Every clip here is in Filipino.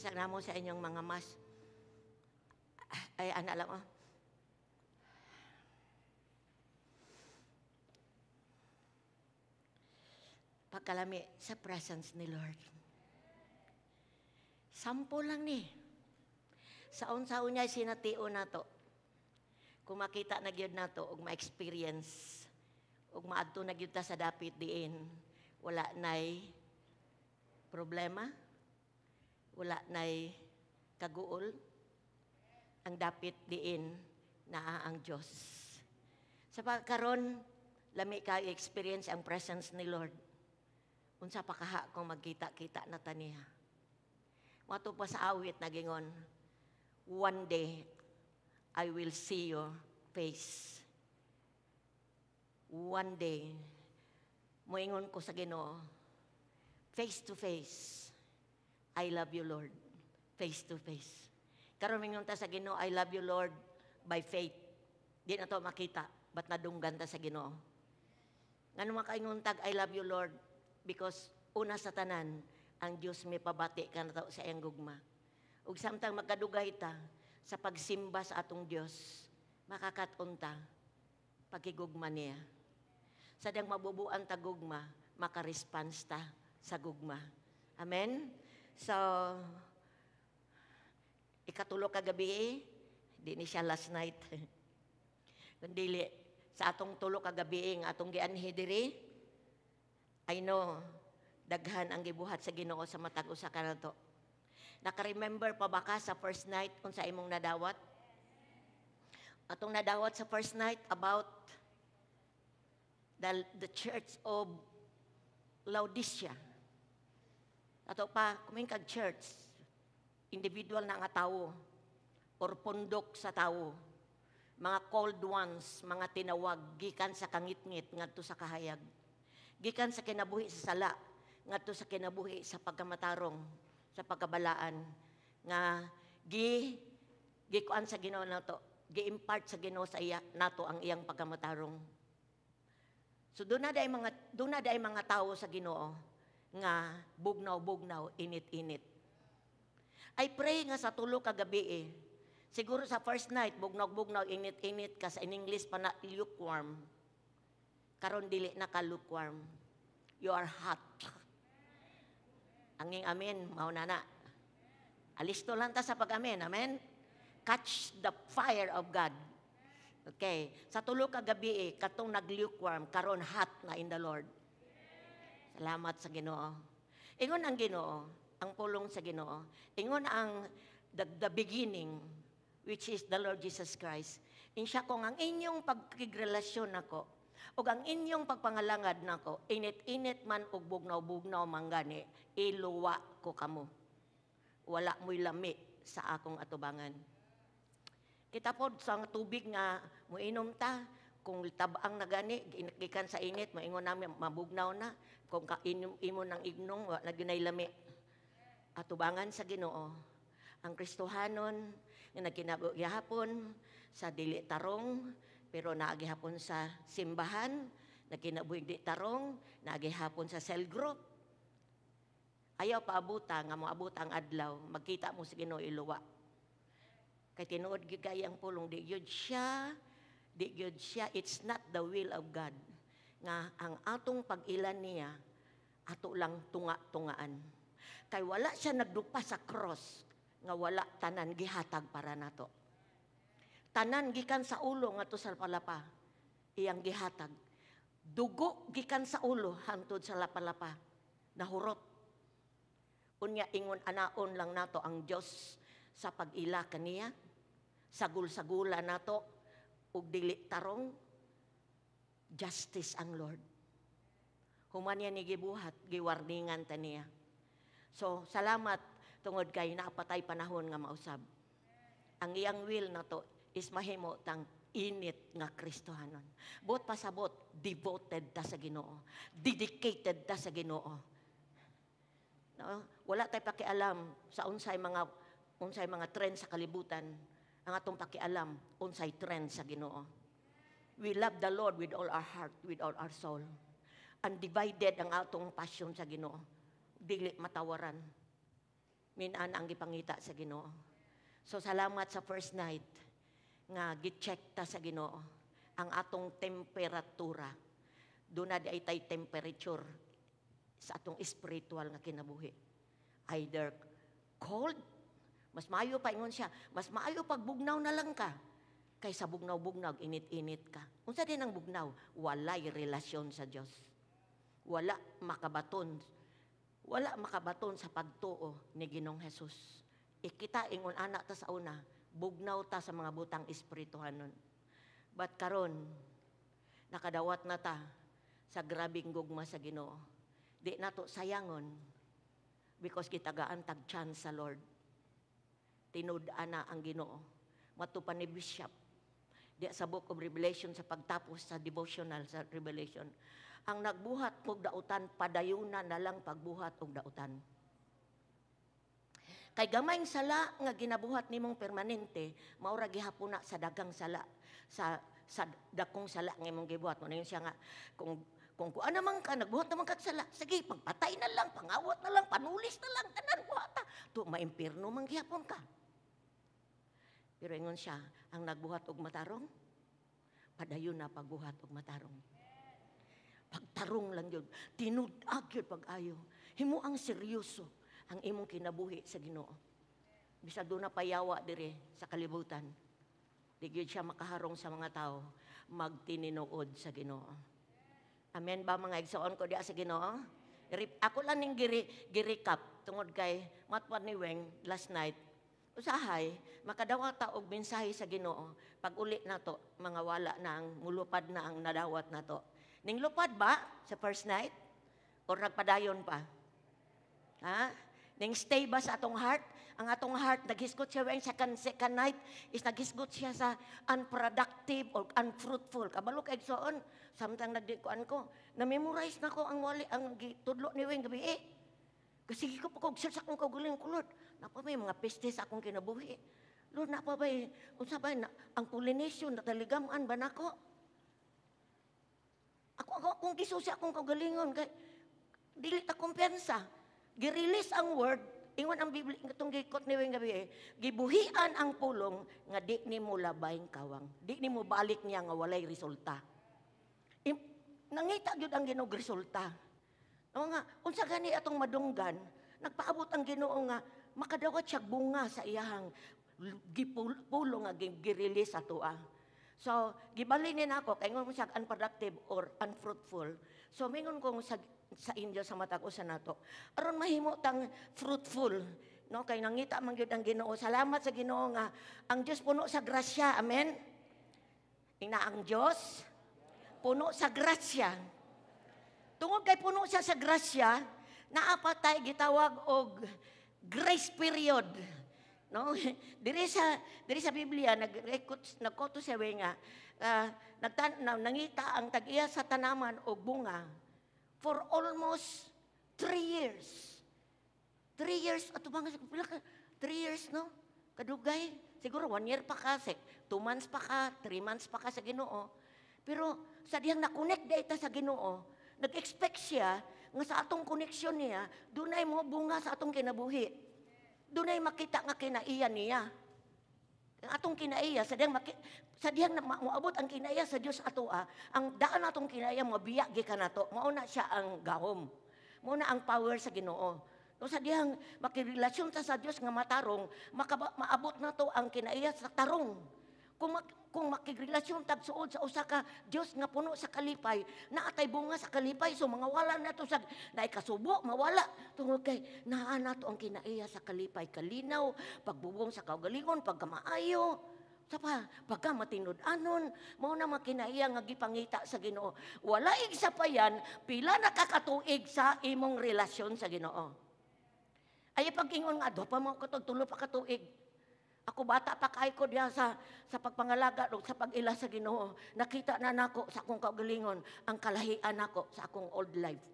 Isang namo sa inyong mga mas. Ay, anak lang, pagkalami sa presence ni Lord. Sample lang ni. Saon-saon niya sinatio na to. Kung makita na gyud na to, og ma-experience, og maadto na gyud ta sa dapit diin, wala nay problema, wala nay kaguol, ang dapit diin naa ang Dios. Sa pagkaron, lami ka experience ang presence ni Lord. Unsa pa kaha kung magkita-kita na taniya. Wato pa sa awit nagingon, one day I will see your face. One day, moingon ko sa Ginoo, face to face, I love you, Lord. Face to face. Karon mingon ta sa Ginoo, I love you, Lord, by faith. Di na to makita, ba't nadunggan ta sa Ginoo? Ngano makaingon tag, I love you, Lord, because una sa tanan, ang Diyos may pabati ka na to sa iyang gugma. Ug samtang magkadugay ta sa pagsimba sa atong Diyos, makakatunta pagkigugma niya. Sadyang mabubuan ta gugma, makaresponse ta sa gugma. Amen? So, ikatulo ka gabi, di ni siya last night. Kundi sa atong tulo ka gabi, atong gianhi diri, I know, daghan ang gibuhat sa Ginoo sa matag usa ka nato. Naka-remember pa ba ka sa first night kung sa imong nadawat? Atong nadawat sa first night about the church of Laodicea. Ato pa, kuming kag church, individual na nga tao, or pundok sa tao, mga called ones, mga tinawag, gikan sa kangit-ngit, ngadto sa kahayag. Gikan sa kinabuhi sa sala, ngadto sa kinabuhi sa pagkamatarong, sa pagkabalaan, nga gikuan sa Ginoo nato, gi-impart sa Ginoo sa iya nato ang iyang pagkamatarong. So doon na day mga tao sa Ginoo nga bugnaw-bugnaw, init-init. I pray nga sa tulo ka gabi siguro sa first night bugnaw-bugnaw, init-init ka, sa in English pa na lukewarm. Karon dili na ka lukewarm. You are hot. Anging amen, mauna na. Alisto lang ta sa pag-amen, amen? Catch the fire of God. Okay, sa tulo ka gabi katong nag-lukewarm, karon hot na in the Lord. Salamat sa Ginoo. Ingon ang Ginoo, ang pulong sa Ginoo. Ingon ang the beginning, which is the Lord Jesus Christ. Insya kung ang inyong pagkigrelasyon nako, o ang inyong pagpangalangad nako, init-init man o bugnaw-bugnaw manggani, iluwa ko kamo. Wala mo'y lami sa akong atubangan. Kita po sa tubig nga muinom ta, kung tabang na gani, gikan sa init, maingon namin, mabugnaw na. Kung imo ng ignong, wala ginay lami. Atubangan sa Ginoo. Ang Kristohanon, nga nagkinabugihapon sa dili tarong, pero naagihapon sa simbahan, nagkinabuhig di tarong, naagihapon sa cell group. Ayaw paabuta, nga moabot ang adlaw, magkita mo sa Ginoo iluwa. Kay tinuod gyud kay ang pulong, di gyud siya, it's not the will of God. Nga ang atong pag-ilan niya, ato lang tunga-tungaan. Kay wala siya nagdupa sa cross, nga wala tanan gihatag para nato. Tanan gikan sa ulo ngadto sa palapa, iyang gihatag. Dugo gikan sa ulo hangtod sa lapalapa, nahurot. Unya ingon anaon lang nato ang Dios sa pag-ila kaniya, sagul-sagula nato ug dili tarong, justice ang Lord. Human niya ni gibuhat, giwarningan ta niya. So salamat tungod kay naapatay panahon nga mausab. Ang iyang will na to is mahimo tang init nga Kristohanon. Bot pasabot, devoted ta sa Ginoo. Dedicated ta sa Ginoo. No? Wala tay pakialam sa unsay mga trend sa kalibutan. Ang atong pakialam, unsay trend sa Ginoo. We love the Lord with all our heart, with all our soul. Undivided ang atong passion sa Ginoo. Dili matawaran. Minan ang gipangita sa Ginoo. So salamat sa first night nga gi-check ta sa Ginoo ang atong temperatura. Doon na di ay tay temperature sa atong spiritual nga kinabuhi. Either cold, mas maayo pa ingon siya, mas maayo pag bugnaw na lang ka kaysa bugnaw-bugnaw, init-init ka. Unsa din ang bugnaw? Walay relasyon sa Dios. Wala makabaton sa pagtuo ni Ginoong Hesus. Ikita ingon anak ta sa una, bugnaw ta sa mga butang espirituhanon. But karon nakadawat na ta sa grabing gugma sa Ginoo. Di nato sayangon because kitagaan tag chance sa Lord. Tinud-an na ang Ginoo. Matupan ni Bishop di sa Book of Revelation sa pagtapos sa devotional sa Revelation. Ang nagbuhat og dautan padayuna na lang pagbuhat og dautan. Kay gamayng sala nga ginabuhat nimong permanente, maura gihapon na sa dagang sala sa dakong sala nga imong gibuhat. Mo na siya nga kung kuan naman ka nagbuhat naman kag sala, sige pagpatay na lang, pangawat na lang, panulis na lang, tanan buhata. To maimpierno man gihapon ka. Pero ingon siya, ang nagbuhat og matarong, padayon na pagbuhat og matarong. Pagtarong lang yun. Tinud-ag yun pag-ayo. Himo ang seryoso ang imong kinabuhi sa Ginoo. Bisa doon na payawa dire sa kalibutan. Di gyud siya makaharong sa mga tao, magtininuod sa Ginoo. Amen ba mga igsoon ko diya sa Ginoo? Ako lang ning gi-recap tungod kay matwan ni Weng last night. Usahay, makadawat ta og mensahe sa Ginoo. Pag uli na to, mga wala na ang mulupad na ang nadawat na to. Ning lupad ba sa first night? O nagpadayon pa? Ha? Ning stay ba sa atong heart? Ang atong heart, naghisgot siya weng second night, is naghisgot siya sa unproductive or unfruitful. Kabalo kay igsoon, samtang nagdikuan ko, na-memorize na ko ang wali, ang tudlo ni weng gabi eh. Kasi ko pa kog search akong kaugaling ko, Lord. Napa may mga pestes akong kinabuhi. Lord, napa ba unsa ba ang pollination nataligaman ba nako? Ako kung gisusi akong kaugalingon kay dili ta kumpiyansa. Gi-release ang word, ingon ang Biblia itong gikot ni weng gabi gibuhian ang pulong nga di nimo labayng kawang. Di nimo balik niya nga walay resulta. Nangita gyud ang Ginoo resulta. O nga, unsa gani atong madunggan, nagpaabot ang Ginoo nga makadawat siya bunga sa iyahang gipulong nga gi-release ato So, gibalinin ako kay ngon siya unproductive or unfruitful. So, mingon ko sa inyo sa matag usa nato. Aron mahimo tang fruitful, no? Kay nangita man gyud ang Ginoo. Salamat sa Ginoo nga ang Dios puno sa grasya. Amen. Ina ang Dios puno sa grasya. Tungod kay puno siya sa grasya, naapatay gitawag og grace period. No? Diri sa Biblia nagkoto siya nga nangita ang tag-iya sa tanaman og bunga for almost 3 years. 3 years ato bang 3 years no? Kadugay siguro 1 year pa ka, 2 months pa ka, 3 months pa ka sa Ginoo. Pero sa diyang na-connect data sa Ginoo, nag-expect siya nga sa atong koneksyon niya, dunay mo bunga sa atong kinabuhi. Dunay makita nga kinaiya niya. Ang atong kinaiya, sa diyang moabot ang kinaiya sa Dios ato ang daan atong kinaiya mabiya gikan nato. Mao na siya ang gahom. Mao na ang power sa Ginoo. No sa diyang makirelasyon sa Dios nga matarong, maabot na to ang kinaiya sa tarong. Kung makigrelasyon tagsuod sa usa ka Dios nga puno sa kalipay, naatay bunga sa kalipay, so mga wala na to sa naikasubo, mawala. Tungod kay naa na to ang kinaiya sa kalipay, kalinaw, pagbubong sa kaugalingon, pagkamaayo, pagka matinud-anon, mao na makinaiya nga gipangita sa Ginoo. Wala igsa pa yan, pila nakakatuig sa imong relasyon sa Ginoo. Ay pag-ingon nga, do pa mo katog tulo pa katuig. Ako bata pa kay ko diya sa pagpangalaga o sa pag-ila sa Ginoo. Nakita na nako sa akong kaugalingon ang kalahian nako sa akong old life.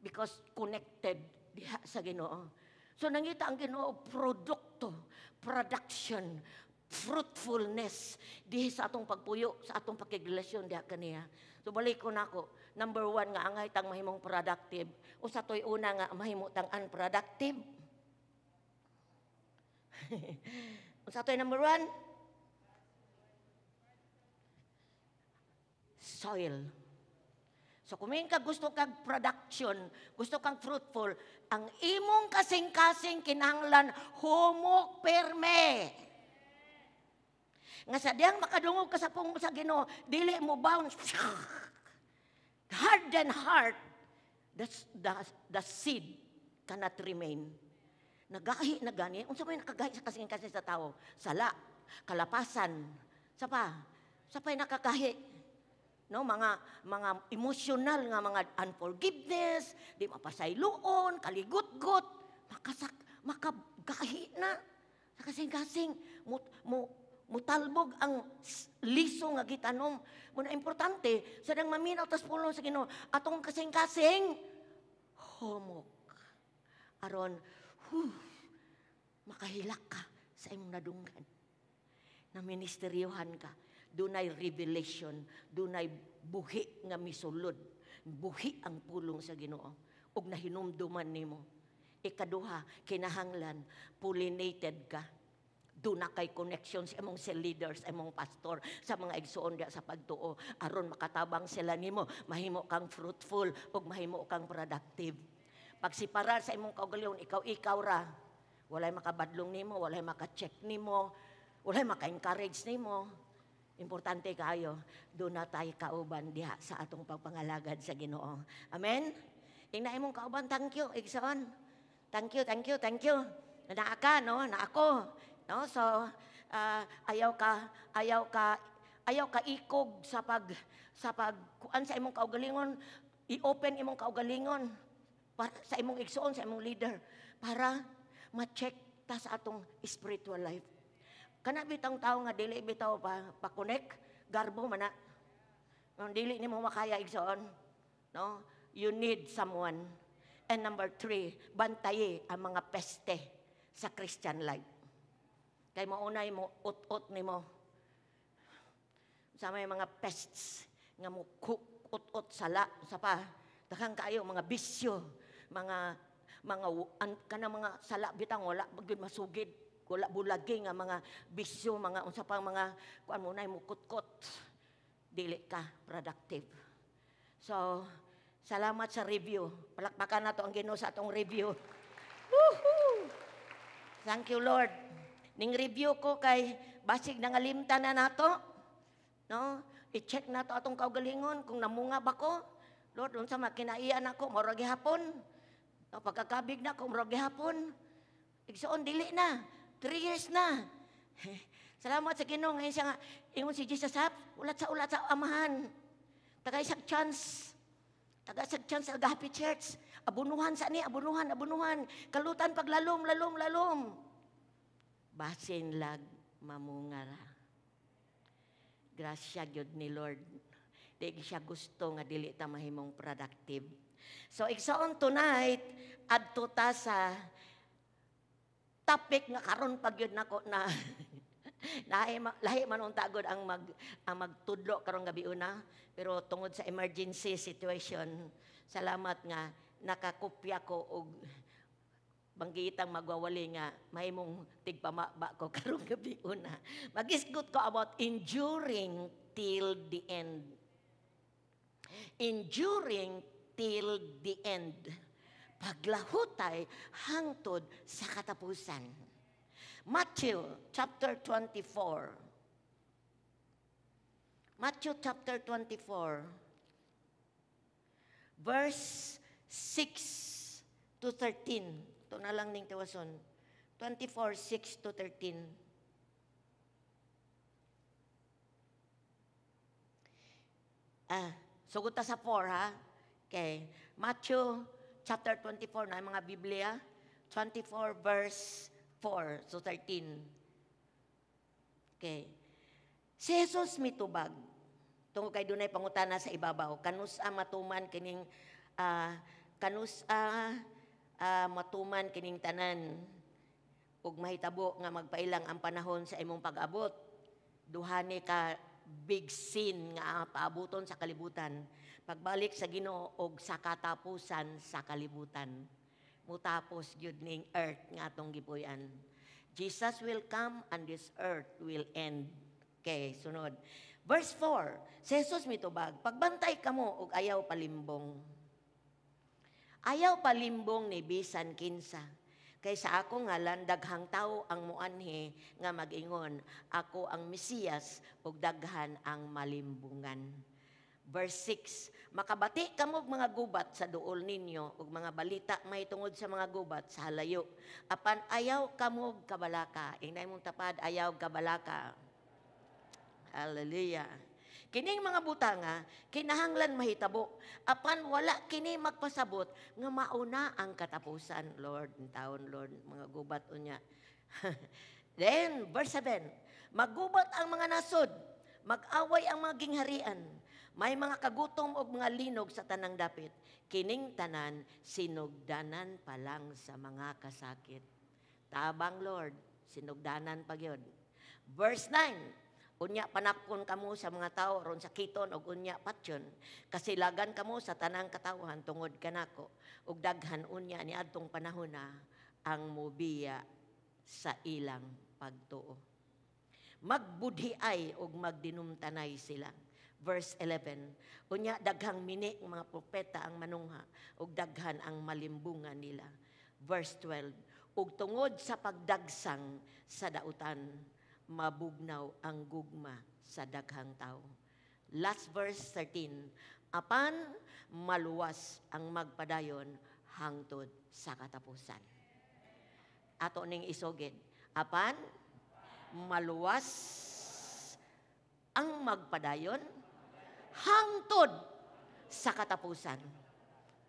Because connected diha sa Ginoo. So nangita ang Ginoo produkto, production, fruitfulness diha sa atong pagpuyo, sa atong pakigrelasyon diha kaniya. So balik ko nako, number 1 nga angay tang mahimong productive. O sa toy una nga mahimo tang unproductive. Unsa to'y number 1? Soil. So kung ka gusto kag production, gusto kang fruitful, ang imong kasing-kasing kinahanglan humok perme. Nga sa diyang makadungog ka sa pung sa Ginoo, dili mo bounce. Hardened heart, the seed cannot remain. Nagahi na gani. Unsa may nakagahi sa kasing-kasing sa tao? Sala, kalapasan, sapay nakakahi. No, mga emotional nga mga unforgiveness, di mapasayloon, kaligot-got, makagahi na sa kasing-kasing mutalbog ang liso nga gitanom. Muna importante, sadang maminaw tas pulong sa Ginoo, atong kasing-kasing homok. Aron, makahilak ka sa imong nadunggan. Na ministeryohan ka. Dunay revelation, dunay buhi nga misulod, buhi ang pulong sa Ginoo ug nahinumduman nimo. Ikaduha, kinahanglan pollinated ka. Duna kay connection sa imong cell leaders, imong pastor, sa mga igsoon sa pagtuo aron makatabang sila nimo, mahimo kang fruitful ug mahimo kang productive. Pagsiparar sa imong kaugalingon, ikaw ra, walay makabadlong nimo, walay maka-check nimo, walay maka-encourage nimo. Importante kayo, doon na tayo kauban diha sa atong pagpangalagad sa Ginoo. Amen? Ina imong kauban, thank you, igsoon. Thank you. Naa ka, no? Na ako. No? So, ayaw ka ikog sa kuan sa imong kaugalingon, i-open imong kaugalingon para sa imong igsoon, sa imong leader, para ma-check ta sa atong spiritual life. Kana bitang tao nga dili bitaw pa connect, garbo man na. Dili nimo makaya igsoon. No? You need someone. And number 3, bantaye ang mga peste sa Christian life. Kay maunay mo ut-ut nimo. Sa may mga pests nga mo ut-ut sala sa pa. Daghang kaayo mga bisyo, mga sala bitang wala bagid masugid. Wala bulagi nga mga bisyo, mga unsa pang mga kuan mo nay mukot-kot. Dili ka productive. So, salamat sa review. Palakpakan nato ang Ginoo sa atong review. Woohoo! Thank you, Lord. Ning review ko kay basig nangalimtan na nato. No? I-check nato atong kaugalingon kung namunga ba ko. Lord, unsa makinaian ako murag gihapon. No, pagkakabig na ko murag gihapon. Igsoon dili na. 3 years na. Salamat sa Ginoo ngayon siya nga ingon si Jesus ulat sa amahan. Tagay sa chance sa Agape Church. Abunuhan sa ni, abunuhan. Kalutan paglalom. Basin lag mamungara. Grasya gyud ni Lord. Di siya gusto nga dili ta mahimong productive. So igsoon tonight adto ta sa topic nga karon pag yun nako na lahi man unta gud ang magtudlo karong gabi una, pero tungod sa emergency situation, salamat nga nakakopya ko og banggitang magwawali nga mahimong tigpamaba ko karong gabi una. Magisgot ko about enduring till the end. Enduring till the end. Paglahutay hangtod sa katapusan. Matthew chapter 24. Matthew chapter 24. Verse 6 to 13. Ito na lang ning tiwason. 24, 6 to 13. Sugot ta sa 4 ha. Okay. Matthew chapter 24 na mga Biblia, 24 verse 4 to 13. Okay. Si Jesus mitubag. Tungod kay dunay pangutana sa ibabaw. Kanusa matuman kining matuman kining tanan. Ug mahitabo nga magpailang ang panahon sa imong pag-abot. Duhani ka big sin nga paabuton sa kalibutan. Pagbalik sa Ginoo og sa katapusan sa kalibutan. Mutapos gyud ning earth nga atong gipuy-an. Jesus will come and this earth will end. Okay, sunod. Verse 4, si Jesus mitubag, pagbantay kamo og ayaw palimbong. Ayaw palimbong ni bisan kinsa. Kay sa ako ngalan, daghang tao ang muanhi nga mag-ingon, ako ang Mesiyas ug daghan ang malimbungan. Verse 6, makabati kamo og mga gubat sa duol ninyo ug mga balita may tungod sa mga gubat sa halayo. Apan ayaw kamo og kabalaka. Ingay mong tapad, ayaw kabalaka. Hallelujah. Kining mga butanga, kinahanglan mahitabo. Apan wala kini magpasabot nga mauna ang katapusan. Lord, in taon, Lord, mga gubat unya. Then, verse 7, maggubat ang mga nasod, mag-away ang mga gingharian, may mga kagutom o mga linog sa tanang dapit. Kining tanan, sinugdanan pa lang sa mga kasakit. Tabang, Lord, sinugdanan pa yun. Verse 9, unya panapkon kamo sa mga tao ron sa kiton og unya patyon kasilagan kamo sa tanang katawhan tungod kanako ug daghan unya niadtong panahon na ang mobiya sa ilang pagtuo. Magbudhiay ug magdinumtanay sila. Verse 11, unya daghang mini ng mga propeta ang manungha ug daghan ang malimbungan nila. Verse 12, ug tungod sa pagdagsang sa dautan mabugnaw ang gugma sa daghang tao. Last verse 13, apan maluwas ang magpadayon hangtod sa katapusan. Ato ning isogid, apan maluwas ang magpadayon hangtod sa katapusan.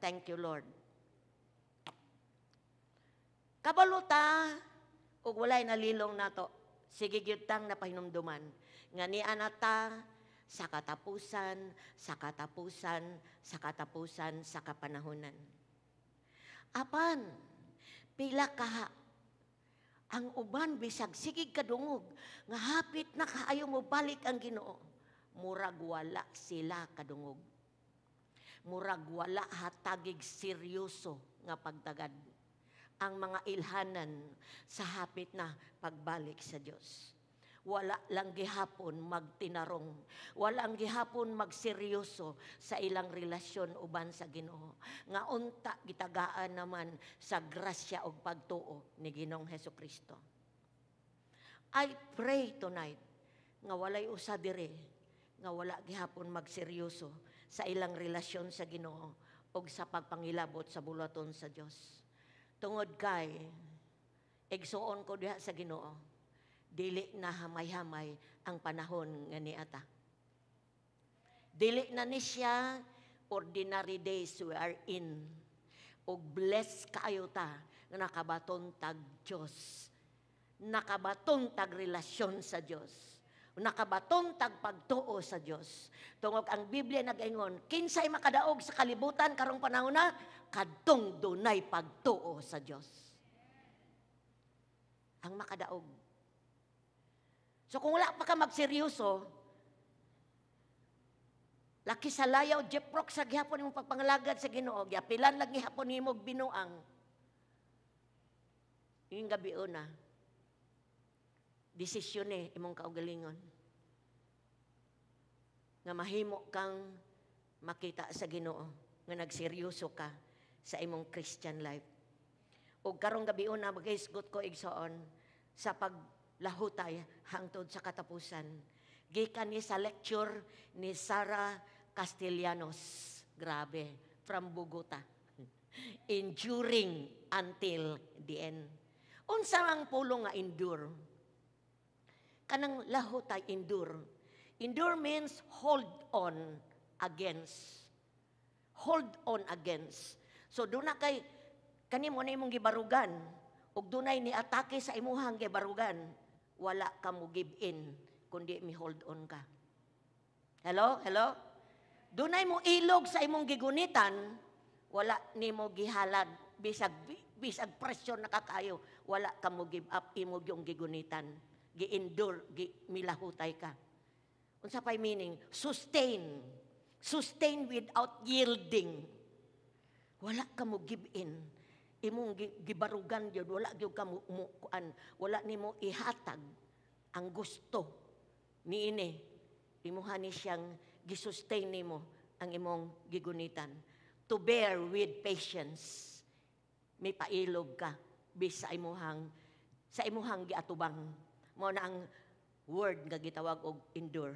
Thank you, Lord. Kabaluta ug walay nalilong nato. Sige gyudtang napahinumduman nga ni anata sa katapusan, sa katapusan, sa katapusan, sa kapanahonan. Apan, pila kaha ang uban bisag sigig kadungog nga hapit na kaayo mo balik ang Ginoo. Murag wala sila kadungog. Murag wala hatagig seryoso nga pagtagad ang mga ilhanan sa hapit na pagbalik sa Diyos. Wala lang gihapon magtinarong. Wala ang gihapon magseryoso sa ilang relasyon uban sa Ginoo. Nga unta gitagaan naman sa grasya o pagtuo ni Ginoong Hesukristo. I pray tonight nga walay usa dire nga wala gihapon magseryoso sa ilang relasyon sa Ginoo o sa pagpangilabot sa bulaton sa Diyos. Tungod kay, igsuon ko diha sa Ginoo, dili na hamay-hamay ang panahon nga niata. Dili na ni siya ordinary days we are in. O bless kaayo ta nga nakabaton tag Diyos. Nakabaton tag relasyon sa Diyos. Nakabaton tag pagtuo sa Diyos. Tungod ang Biblia nag-ingon, kinsay makadaog sa kalibutan karong panahon na, kadtong dunay pagtuo sa Diyos. Ang makadaog. So kung wala pa ka magseryoso, laki sa layaw, jeprok sa gihapon imong pagpangalagad sa Ginoo, giapilan lang gihapon imong binuang. Yung gabi una, desisyon imong kaugalingon. Nga mahimo kang makita sa Ginoo, nga nagseryoso ka sa imong Christian life. O karong gabi una, mag-isgot ko igsoon sa paglahutay hangtod sa katapusan. Gikan ni sa lecture ni Sarah Castellanos. Grabe, from Bogota. Enduring until the end. Unsa ang pulong nga endure? Kanang lahutay endure. Endure means hold on against. Hold on against. So doon na kay, kanimo na imong gibarugan, ug dunay ni atake sa imuhang gibarugan, wala ka mo give in, kundi mi hold on ka. Hello? Hello? Dunay mo ilog sa imong gigunitan, wala ni mo gihalad, bisag presyon na kakayo, wala ka mo give up, imo yung gigunitan. Gi-endure, milahutay ka. Unsa pay meaning? Sustain. Sustain without yielding. Wala ka mo give in. imong gibarugan gyud, wala gyud ka kuan, wala nimo ihatag ang gusto niini. Imuha ni siyang gisustain nimo ang imong gigunitan. To bear with patience. May pailog ka bis sa imuhang giatubang. Mao na ang word nga gitawag og endure.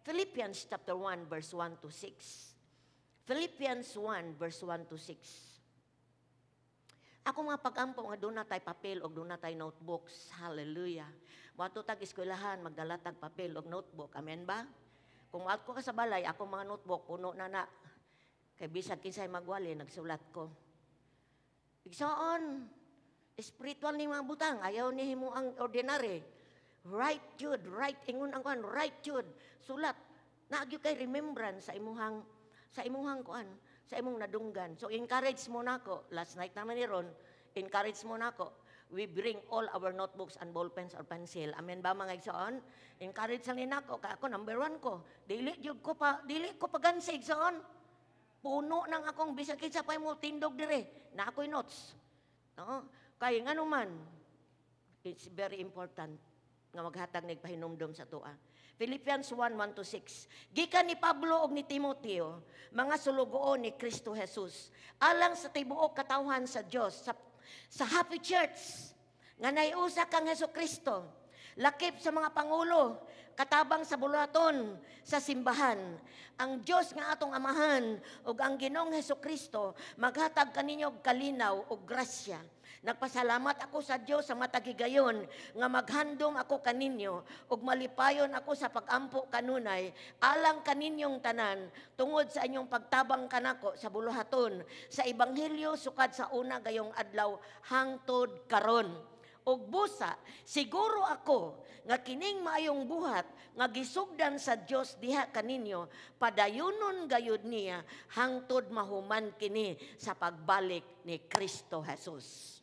Philippians chapter 1 verse 1 to 6. Philippians 1 verse 1 to 6. Ako mga pag-ampo nga doon na tayo papel o doon na tayo notebooks. Hallelujah. Wato tag eskwelahan, magdala tag papel o notebook. Amen ba? Kung ako ka sa balay, ako mga notebook, puno na. Kay bisag kinsay magwali, nagsulat ko. Igsoon, spiritual ni mga butang, ayaw ni himo ang ordinary. Right jud, right ingon ang kuan, right jud. Sulat. Naagyo kay remembrance sa imuhang kuan, sa imong nadunggan. So encourage mo nako. Last night naman ni Ron, encourage mo nako. We bring all our notebooks and ball pens or pencil. Amen ba mga igsoon? Encourage sa nako, ka ako number 1 ko. Dili ko pagansig igsoon. Puno nang akong bisag kinsa pa mo tindog dire. Na ako'y notes. No? Kay ngano man, it's very important nga maghatag nig pahinumdom sa tuwa. Philippians 1:1 to 6. Gikan ni Pablo ug ni Timoteo, mga sulugoon ni Kristo Jesus, alang sa tibuok katawhan sa Dios, sa Happy Church, nga naiusa kang Hesukristo, lakip sa mga pangulo, katabang sa bulaton sa simbahan. Ang Dios nga atong amahan ug ang Ginoong Hesukristo maghatag kaninyo og kalinaw ug grasya. Nagpasalamat ako sa Dios sa matag higayon nga maghandom ako kaninyo ug malipayon ako sa pag-ampo kanunay alang kaninyong tanan tungod sa inyong pagtabang kanako sa buluhaton sa ebanghelyo sukad sa una gayong adlaw hangtod karon. Og busa, siguro ako nga kining maayong buhat nga gisugdan sa Dios diha kaninyo padayunon gayud niya hangtod mahuman kini sa pagbalik ni Kristo Jesus.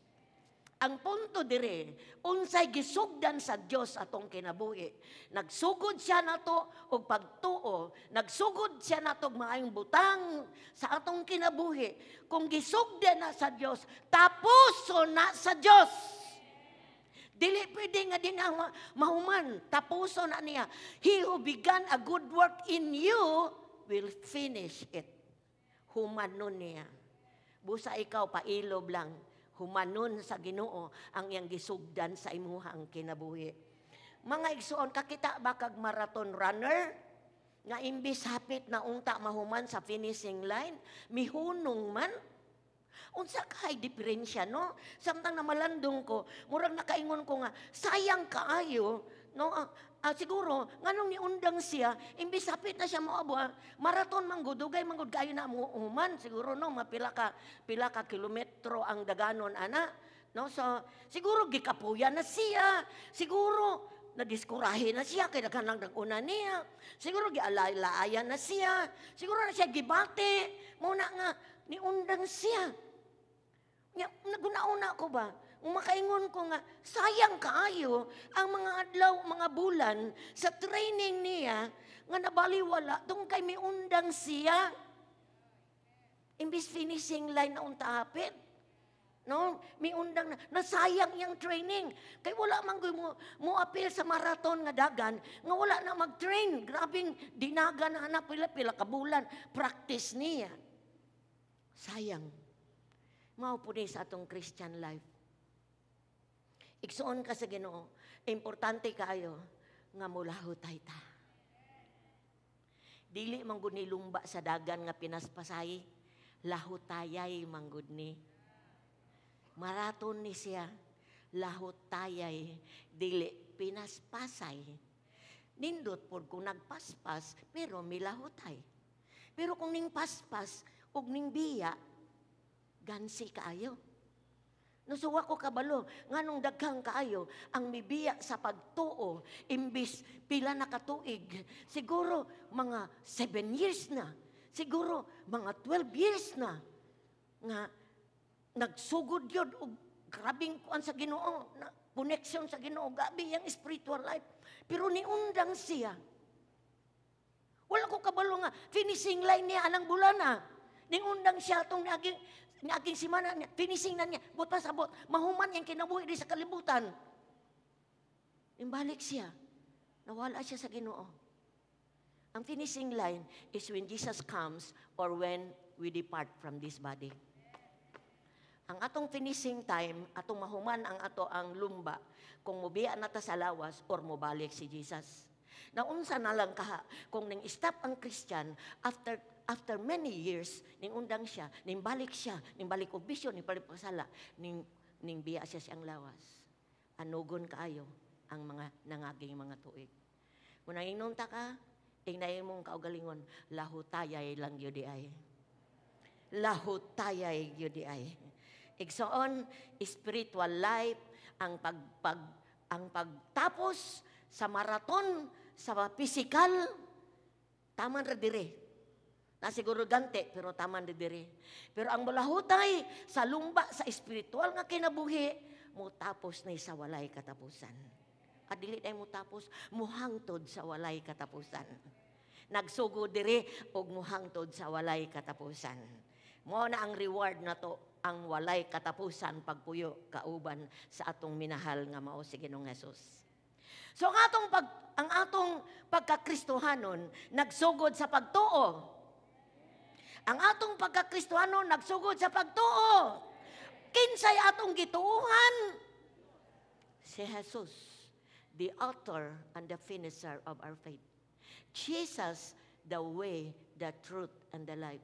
Ang punto dire, unsay gisugdan sa Dios atong kinabuhi. Nagsugod siya nato og pagtuo, nagsugod siya nato og maayong butang sa atong kinabuhi. Kung gisugdan na sa Dios, tapuso na sa Dios. Dili pwede nga din ang mahuman, tapuso na niya. He who began a good work in you will finish it. Humanon niya. Busa ikaw, pailob lang. Humanon sa Ginoo ang iyang gisugdan sa imuhang kinabuhi. Mga igsuon, kakita ba kag marathon runner? Nga imbis hapit na unta mahuman sa finishing line, mihunong man. Unsa kay diferensya, no? Samtang na malandong ko, murag nakaingon ko nga, sayang kaayo, no? Siguro, nganong niundang siya, imbis hapit na siya moabo, maraton manggudugay, manggud kayo na muhuman, siguro, no? Pila ka kilometro ang daganon, ana. No? So, siguro, gikapuyan na siya. Siguro, nadiskurahe na siya, kaya naghanang nag-una niya. Siguro, gialay-laayan na siya. Siguro na siya gibate. Muna nga, niundang siya. Naguna-una ko ba? Makaingon ko nga, sayang kaayo ang mga adlaw, mga bulan sa training niya nga nabaliwala tong kay may undang siya. Imbis finishing line na unta hapit. No, may undang na nasayang yang training. Kay wala man mo apil sa marathon nga dagan, nga wala na mag-train. Grabing dinaga na anak pila ka bulan practice niya. Sayang. Mao po sa atong Christian life. Igsuon ka sa Ginoo, importante kayo nga mulahutay ta. Dili man gud ni lumba sa dagan nga pinaspasay, lahutayay man gud ni. Maraton ni siya, lahutayay, dili pinaspasay. Nindot pod kung nagpaspas, pero milahutay. Pero kung ning paspas ug ning biya, gansi kaayo. Nusuwa ko kabalo, nganong daghang kaayo ang mibiya sa pagtuo imbis pila na katuig. Siguro mga 7 years na. Siguro mga 12 years na. Nga nagsugod yun og grabing kuan sa Ginoo, na connection sa Ginoo, gabi yang spiritual life. Pero niundang siya. Wala ko kabalo nga finishing line niya anang bulana. Niundang siya tong naging Ni aking simana niya, finishing na niya, but pasabot, mahuman yung kinabuhi di sa kalibutan. Imbalik siya, nawala siya sa Ginoo. Ang finishing line is when Jesus comes or when we depart from this body. Ang atong finishing time, atong mahuman ang ato ang lumba, kung mubiya na ta sa lawas or mubalik si Jesus. Naunsa na lang kaha, kung ning stop ang Christian, after many years, ning undang siya, ning balik og bisyon, ning balik pasala, ning biya siya siyang lawas. Anugon kaayo ang mga nangaging mga tuig. Kung nanginunta ka, ingnayin mong kaugalingon, lahutayay lang yudi ay. Lahutayay yudi ay. Igsoon, spiritual life, ang pagtapos sa maraton, sa physical, taman ra dire. Na siguro gante, pero taman ra dire. Pero ang malahutay sa lumba, sa spiritual nga kinabuhi, mo tapos na sa walay katapusan. Dili ay mo tapos, muhangtod sa walay katapusan. Nagsugo dire og muhangtod sa walay katapusan. Mo na ang reward na to, ang walay katapusan pagpuyo kauban sa atong minahal nga mao si Ginoong Hesus. So ang atong pagkakristohanon nagsugod sa pagtuo. Ang atong pagkakristohanon nagsugod sa pagtuo. Kinsay atong gituuhan? Si Jesus, the author and the finisher of our faith. Jesus, the way, the truth, and the life.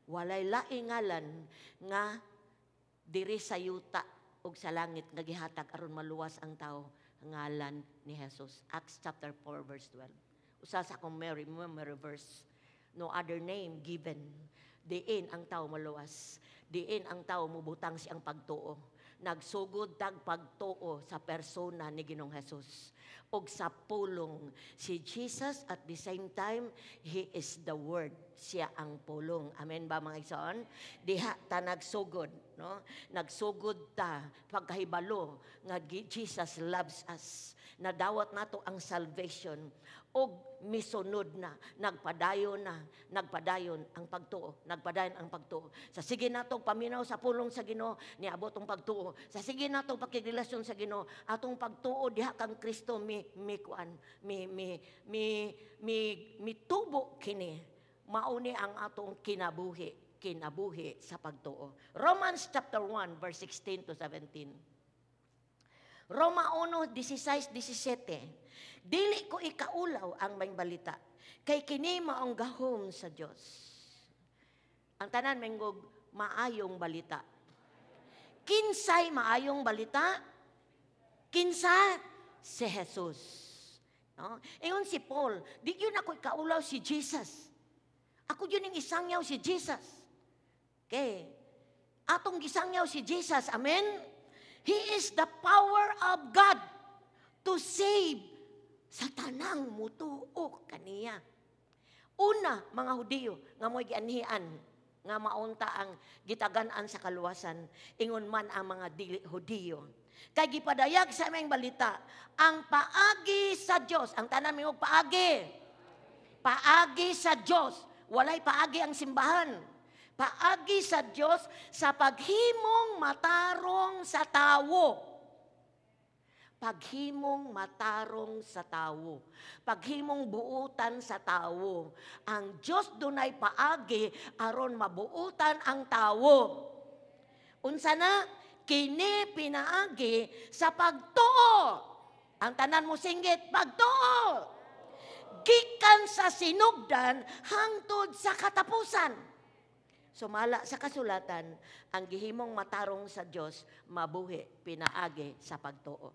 Walay laingalan nga diri sa yuta ug sa langit nga gihatag aron maluwas ang tao, ngalan ni Jesus. Acts chapter 4 verse 12. Usa sa akong memory verse. No other name given. Diin ang tao maluwas. Diin ang tao mubutang siyang pagtuo. Nagsugod tag pagtuo sa persona ni Ginoong Hesus. Og sa pulong si Jesus, at the same time, He is the Word. Siya ang pulong. Amen ba mga igsoon? Diha ta nagsugod. No? Nagsugod ta pagkahibalo nga Jesus loves us. Nadawat nato ang salvation. Og misunod na, nagpadayon ang pagtuo. Nagpadayon ang pagtuo. Sa sige natong paminaw sa pulong sa Ginoo, niabot ang pagtuo. Sa sige natong pakigrelasyon sa Ginoo, atong pagtuo diha kang Kristo mi tubo kini. Mauni ang atong kinabuhi sa pagtuo. Romans chapter 1 verse 16 to 17. Roma 1:16-17. Dili ko ikaulaw ang may balita, kay kini maong gahom sa Dios. Ang tanan mengog maayong balita. Kinsay maayong balita? Kinsa? Si Jesus. No? Ingon si Paul, di yun ako ikaulaw si Jesus. Ako yun yung isangyaw si Jesus. Okay. Atong gisangyaw si Jesus. Amen? He is the power of God to save sa tanang mutuo kaniya. Una, mga Hudiyo, nga mo'y gianhian, nga maunta ang gitagan-an sa kaluwasan, ingon man ang mga dili Hudiyo. Kay gipadayag sa aming balita, ang paagi sa Dios, ang tanan mingog paagi. Paagi sa Dios, walay paagi ang simbahan. Paagi sa Dios sa paghimong matarong sa tawo. Paghimong matarong sa tawo. Paghimong buutan sa tawo. Ang Dios dunay paagi aron mabuutan ang tawo. Unsa na? Kini pinaagi sa pagtuo. Ang tanan mo singgit, pagtuo. Gikan sa sinugdan hangtod sa katapusan. Sumala sa kasulatan, ang gihimong matarong sa Dios mabuhi pinaagi sa pagtuo.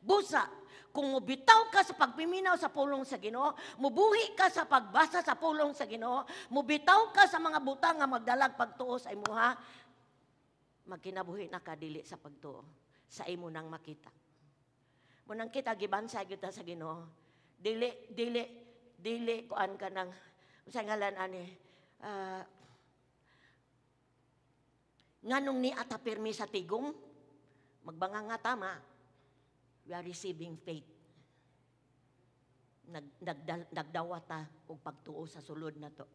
Busa, kung mubitaw ka sa pagpiminaw sa pulong sa Ginoo, mubuhi ka sa pagbasa sa pulong sa Ginoo, mubitaw ka sa mga butang nga magdalag pagtuo sa imuha, magkinabuhi na ka dili sa pagtuo, sa imo nang makita. Munang kita gibansa gyud ta sa Ginoo, dili kuan ka nang sa ngalan ani nganong ni atapirmi sa tigong magbanga nga tama. We are receiving faith. Nagdawata og pagtuo sa sulod na to.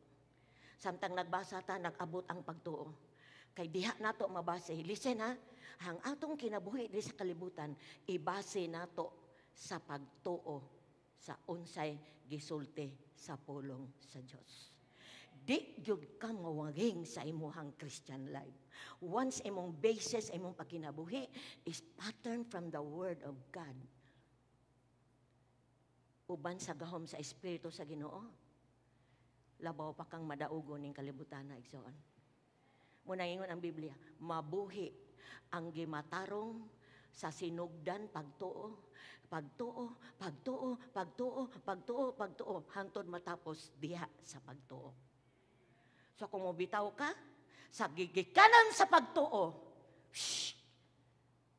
Samtang nagbasa ta, nag-abot ang pagtuo. Kay diha nato mabase. Listen ha, ang atong kinabuhi di sa kalibutan, ibase nato sa pagtuo sa unsay gisulti sa pulong sa Dios. Di gyud ka mawaging sa imuhang Christian life. Once imong basis, imong pagkinabuhi is pattern from the Word of God. Uban sa gahom sa Espiritu sa Ginoo, labaw pa kang madaugon ning kalibutan na igsoon. Muna ingon ang Biblia, mabuhi ang gimatarong sa sinugdan pagtuo, pagtuo, pagtuo, pagtuo, pagtuo, pagtuo, hangtod matapos diha sa pagtuo. So kung mobitaw ka, sa gigikanan sa pagtuo, shh!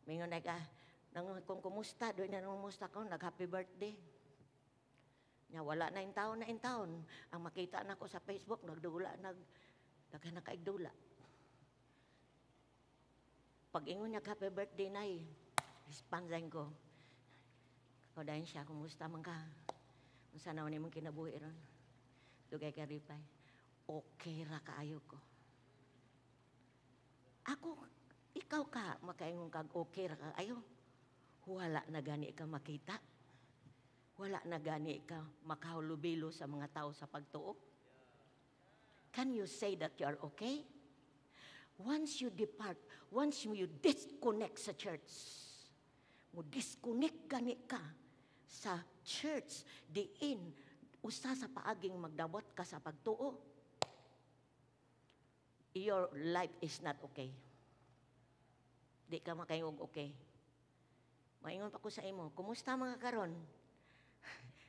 Mingon na ka, kung kumusta, doon na kumusta ko, nag-happy birthday. Nya wala na in taon. Ang makita na ko sa Facebook, nagdula, nagkaigdula. Pag ingon niya, happy birthday na responsan ko. Kaudahin siya, kumusta man ka? Kung saan naman mong kinabuhi ron. Dugay ka reply, okay ra kaayo ko. Ako, ikaw ka, makaingon kag okay ra kaayo. Wala na gani ka makita. Wala na gani ka makahulubilo sa mga tao sa pagtuo. Can you say that you are okay? Once you depart, once you disconnect sa church, mo disconnect gani ka sa church, diin, usa sa paaging magdabot ka sa pagtuo, your life is not okay. Di ka makayong okay. Maingon pa ko sa imo, kumusta mga karon?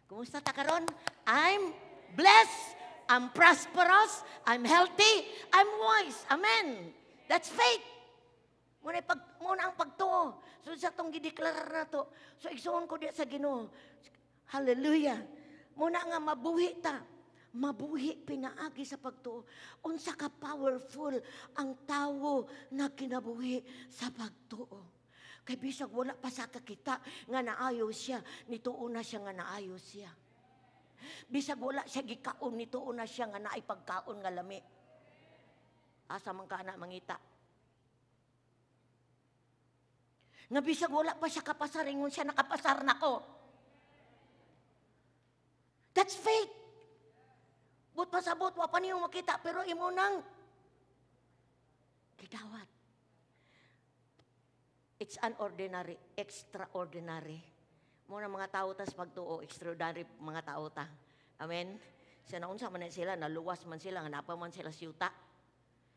Kumusta ta karon? I'm blessed. I'm prosperous. I'm healthy. I'm wise. Amen. That's faith. Muna ang pagtuo. So sa itong gideklarar na to. So igsuon ko diya sa Ginoo. Hallelujah. Muna nga mabuhi ta. Mabuhi pinaagi sa pagtuo. Unsa ka powerful ang tawo na kinabuhi sa pagtuo. Kay bisag wala pa sa kakita nga naayo siya, nituon na siya nga naayo siya. Bisag wala siya gikaon, nituon na siya nga naay pagkaon nga lami. Asa man ka na mangita. Nga bisag wala pa siya kapasar, ingon siya nakapasar na ko. That's faith. But pasabot, wapa niyo makita, pero imo nang gidawat. It's unordinary, extraordinary. Muna mga tao tas pagtuo, extraordinary mga tao ta. Amen? Sa naunsa man sila, naluwas man sila, hanapa man sila siyuta.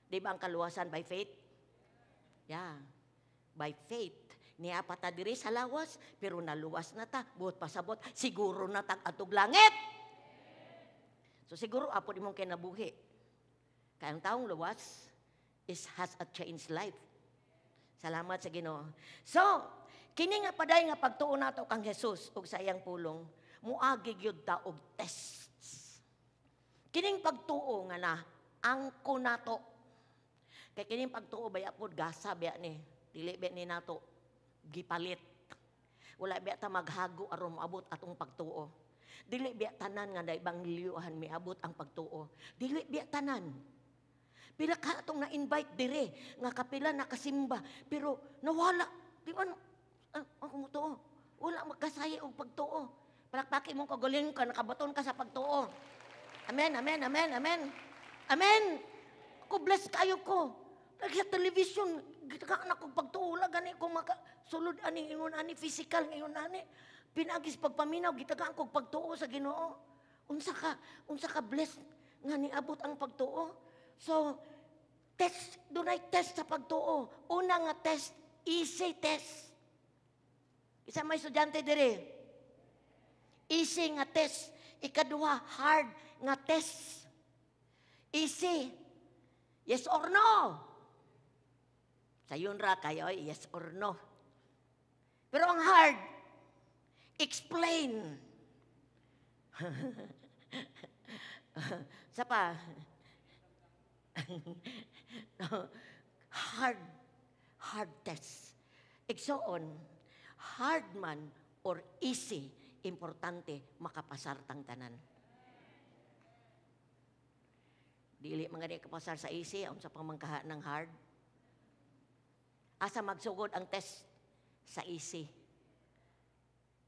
Di ba ang kaluwasan by faith? Yeah. By faith. Niya pa ta diri sa lawas, pero naluwas na ta. Buot pasabot, siguro na tag-atog langit. So siguro, apo di mong kinabuhi. Kaya ang taong luwas has a changed life. Salamat sa Ginoo. So, kini nga paday nga pagtuo nato kang Jesus ug sa iyang pulong, muagi gyud ta og tests. Kining pagtuo nga na angko nato. Kay kining pagtuo baya pod gasa biya ni, dili biya ni nato gipalit. Wala biya ta maghago aron moabot atong pagtuo. Dili biya tanan nga na ebanghelyohan miabot ang pagtuo. Dili biya tanan. Pila ka atong na-invite dire, nga kapila nakasimba, pero nawala. Di ba, ako mo to, wala magkasaya og pagtuo. Palakpaki mong kagaling ka, nakabaton ka sa pagtuo. Amen, amen, amen, amen. Amen. Ako bless kayo ko. Lagi sa television, gitakaan ako pagtuo, gani ko makasulod ani, ingon ani, physical, ingon ani. Pinagis pagpaminaw, gitakaan ko pagtuo sa Ginoo. Unsa ka bless nga niabot ang pagtuo. So, test, dunay test sa pagtuo. Una nga test, easy test. Isa may estudyante dire. Easy nga test. Ikaduha, hard nga test. Easy. Yes or no? Sayon ra kayo, yes or no. Pero ang hard, explain. Sa pa, hard test. Igsoon, hard man or easy, importante makapasar tang tanan. Dili mga di kapasar sa easy, unsa pang mangkaha ng hard. Asa magsugod ang test sa easy.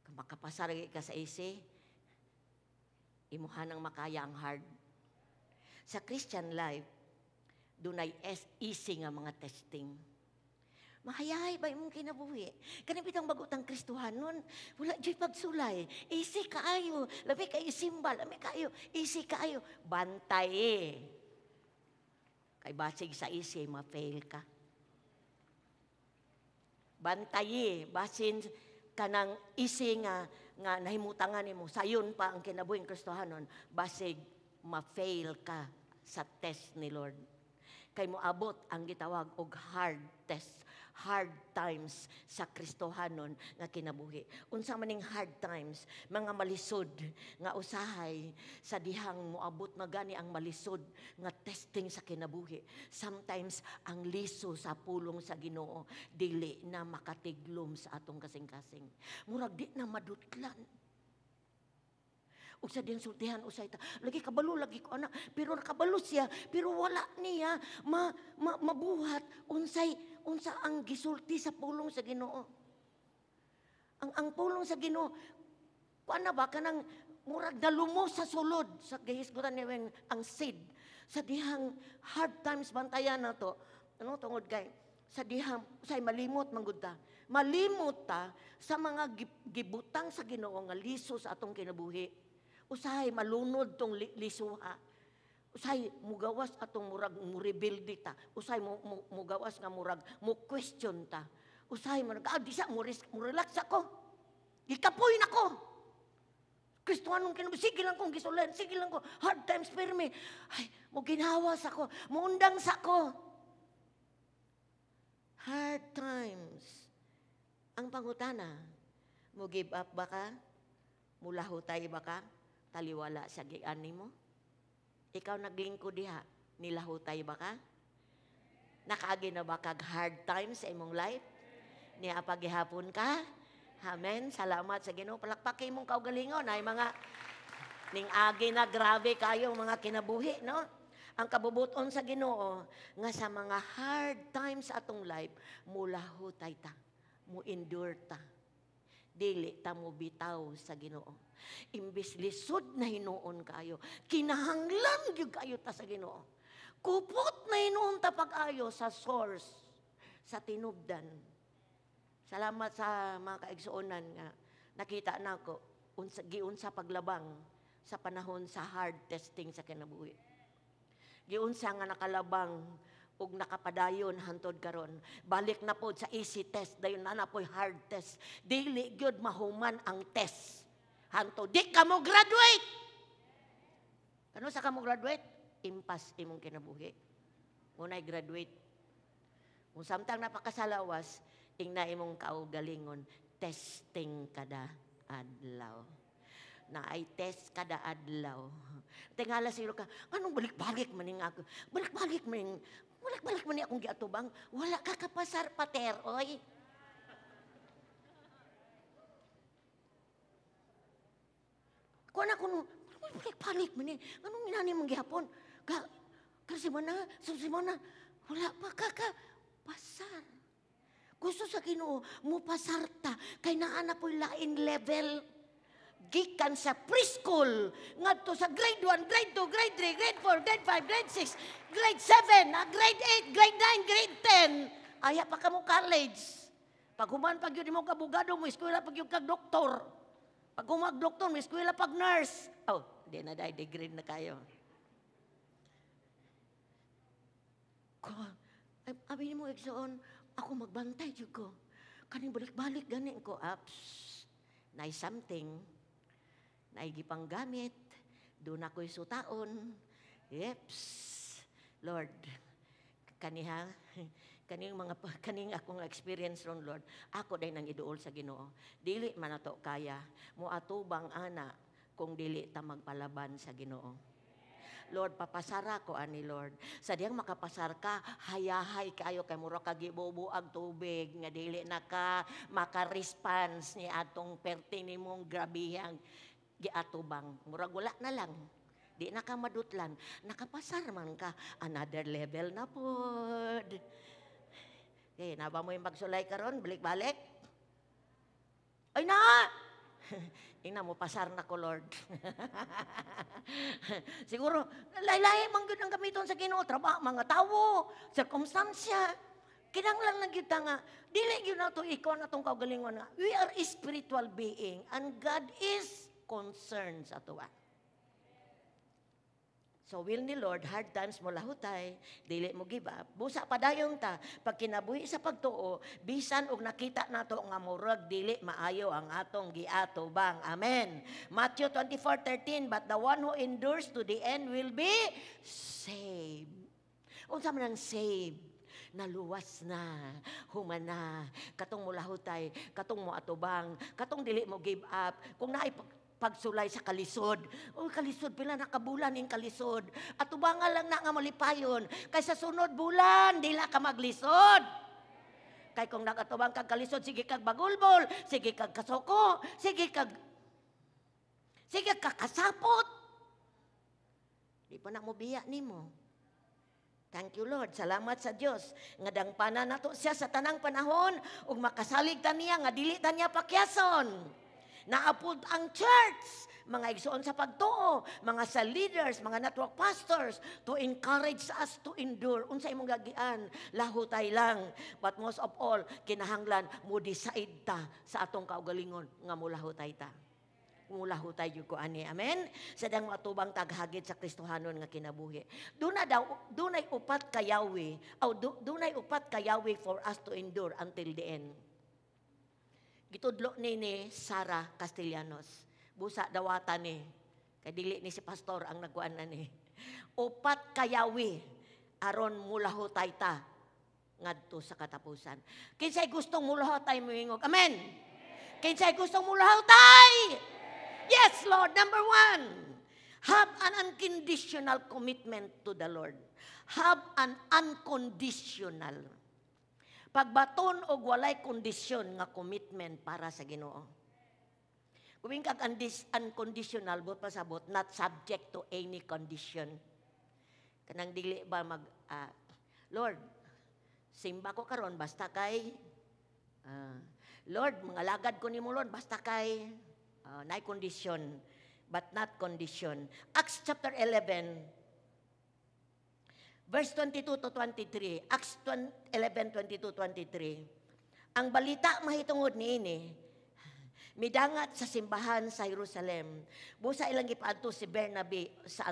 Kung makapasar ka sa easy, imuhan ang makaya ang hard. Sa Christian life, dunay easy nga mga testing. Mahayahay ba imong kinabuhi? Kani bitang bagutang Kristohanon, wala joy pagsulay. Easy kaayo, labi kayo simbal, labi kayo, easy kaayo. Bantay. Kay basig sa easy, ma-fail ka. Bantay, basin kanang easy nga nahimutangan nimo. Sayon pa ang kinabuhing Kristohanon, basig ma-fail ka sa test ni Lord. Kay moabot ang gitawag og hard test, hard times sa Kristohanon nga kinabuhi. Unsa maning hard times, mga malisod nga usahay sa dihang moabot na gani ang malisod nga testing sa kinabuhi. Sometimes ang liso sa pulong sa Ginoo dili na makatiglom sa atong kasing-kasing. Murag di na madutlan. Ug sa diyang sultihan usay ta, lagi kabalo lagi ko anak, pero nakabalo siya, pero wala niya mabuhat unsa ang gisulti sa pulong sa Ginoo. Ang pulong sa Ginoo, kuana ba kanang murag dalumos sa sulod sa gihisgutan niya ang seed sa dihang hard times bantayan na to. Ano tungod kay sa dihang usay malimot manggud ta. Malimot ta sa mga gibutang sa Ginoo nga liso sa atong kinabuhi. Usahay malunod tong lisuha. Usahay mugawas atong murag mo-rebuild ta. Usahay mugawas nga murag mo-question ta. Usahay mo di sa mo-relax ako. Gikapoy na ko. Kristohanong kinabuhi, sige lang kong gisulan, sige lang ko. Hard times pirmi. Ay, mo ginawas ako, muundang sa ko. Hard times. Ang pangutana, mo give up ba ka? Mulahutay ba ka? Taliwala sa gian nimo? Ikaw naglingkod diha, nilahutay ba ka? Nakaagi na ba kag hard times sa imong life? Niya pagihapon ka? Amen. Salamat sa Ginoo. Palakpak imong kaugalingon ay mga ning agi na grabe kayo mga kinabuhi, no? Ang kabubuton sa Ginoo nga sa mga hard times atong life, mulahutay ta, mo endure ta. Dili ta mo bitaw sa Ginoo. Imbis lisod na hinuon kayo, kinahanglan gyud kayo ta sa Ginoo. Kupot na hinuon ta pag-ayo sa source, sa tinubdan. Salamat sa mga kaigsuonan nga nakita nako giunsa paglabang sa panahon sa hard testing sa kinabuhi. Giunsa nga nakalabang ug nakapadayon hantod karon. Balik na pod sa easy test dayon na po'y hard test. Dili gyud mahuman ang test. Hantod di ka mo graduate. Ano sa ka mo graduate? Impas imong kinabuhi. Unay graduate. Kung samtang napakasalawas, ingna imong kaugalingon, testing kada adlaw. Na ay test kada adlaw. Tingala silo ka, anong balik-balik maning ako? Balik-balik maning akong giatubang. Wala ka kapasar pater, oy. Kung ako, balik-balik maning, anong minani mong gihapon? Kasi mana, wala pa pasar. Gusto sa Ginoo mo pasarta kay naa na po'y lain level. Gikan sa preschool ngadto sa grade 1, grade 2, grade 3, grade 4, grade 5, grade 6, grade 7, grade 8, grade 9, grade 10. Aya pa ka mo college. Pag human pag yun mo kabugado mo, eskwela pag yung kag-doktor. Pag humag-doktor mo, eskwela pag nurse. Oh, di na dahil degree na kayo. Abi mo, Exoon, ako magbantay dyan ko. Kaning balik-balik ganin ko. Na'y something. Na'y gipang gamit. Doon ako'y sutaon. Yeps. Lord, kaning akong experience ron, Lord, ako day nang iduol sa Ginoo. Dili man ato kaya, muatubang ana kung dili ta magpalaban sa Ginoo. Lord, papasara ko ani Lord. Sa diyang makapasar ka, hayahay kayo kay mura ka gibubuag tubig nga dili na ka maka-response ni atong perti nimong grabihang giatubang. Murag wala na lang. di na ka madutlan, nakapasar man ka, another level na pod. Okay, naba mo yung pagsulay karon, balik-balik? Ay na! Ina mo, pasar na ko, Lord. Siguro, laylay man yun ang gamiton sa Ginoo, trabaho, mga tao, circumstansya. Kinanglan lang kita nga, dili yun na ito, ikaw na itong kaugalingon nga. We are a spiritual being and God is concerned sa tuwa. So will ni Lord, hard times mo lahutay, dili mo give up. Busa padayong ta, pag kinabuhi sa pagtuo, bisan og nakita nato nga murag dili maayo ang atong giatubang. Amen. Matthew 24:13, but the one who endures to the end will be saved. Unsa man ang saved? Naluwas na, humana, katong mo lahutay, katong mo atubang, katong dili mo give up. Kung naay pagsulay sa kalisod. O kalisod, pila nakabulan in kalisod. At ubanga lang na nga malipayon. Kay sa sunod bulan, dila ka maglisod. Kay kung nakatubang kag kalisod, sige kag bagulbol, sige kag kasoko, sige kag kasapot. Di pa na mo biya nimo. Thank you, Lord. Salamat sa Dios nga dangpanan nato siya sa tanang panahon ug makasalig ta niya nga dili ta niya pakyason. Naapod ang church, mga igsoon sa pagtuo, mga sa leaders, mga network pastors, to encourage us to endure. Unsay imong gagian, lahutay lang. But most of all, kinahanglan mo decide ta sa atong kaugalingon nga mulahutay ta. Mulahutay jud ko ani. Amen. Sadang matubang taghagit sa Kristohanon nga kinabuhi. Dunay upat kayawi, dunay upat kayawi for us to endure until the end. Gitudlo ni Sarah Castellanos. Busa dawata ni. Kay dili ni si pastor ang nagkuan na ni. Upat kayawi aron mulahutay ta ngadto sa katapusan. Kinsay gustong mulahutay moingog? Amen. Kinsay gustong mulahutay? Yes, Lord. Number 1, have an unconditional commitment to the Lord. Have an unconditional. Pagbaton og walay kondisyon nga commitment para sa Ginoo. Kung kag unconditional, but pasabot, not subject to any condition. Kanang dili ba Lord, simba ko karon basta kay, Lord, mga lagad ko nimo Lord, basta kay, nay condition, but not condition. Acts chapter 11, verse 22 to 23, Acts 11, 22, 23. Ang balita mahitungod niini, midangat sa simbahan sa Jerusalem. Busa ilang gipaadto si Bernabe sa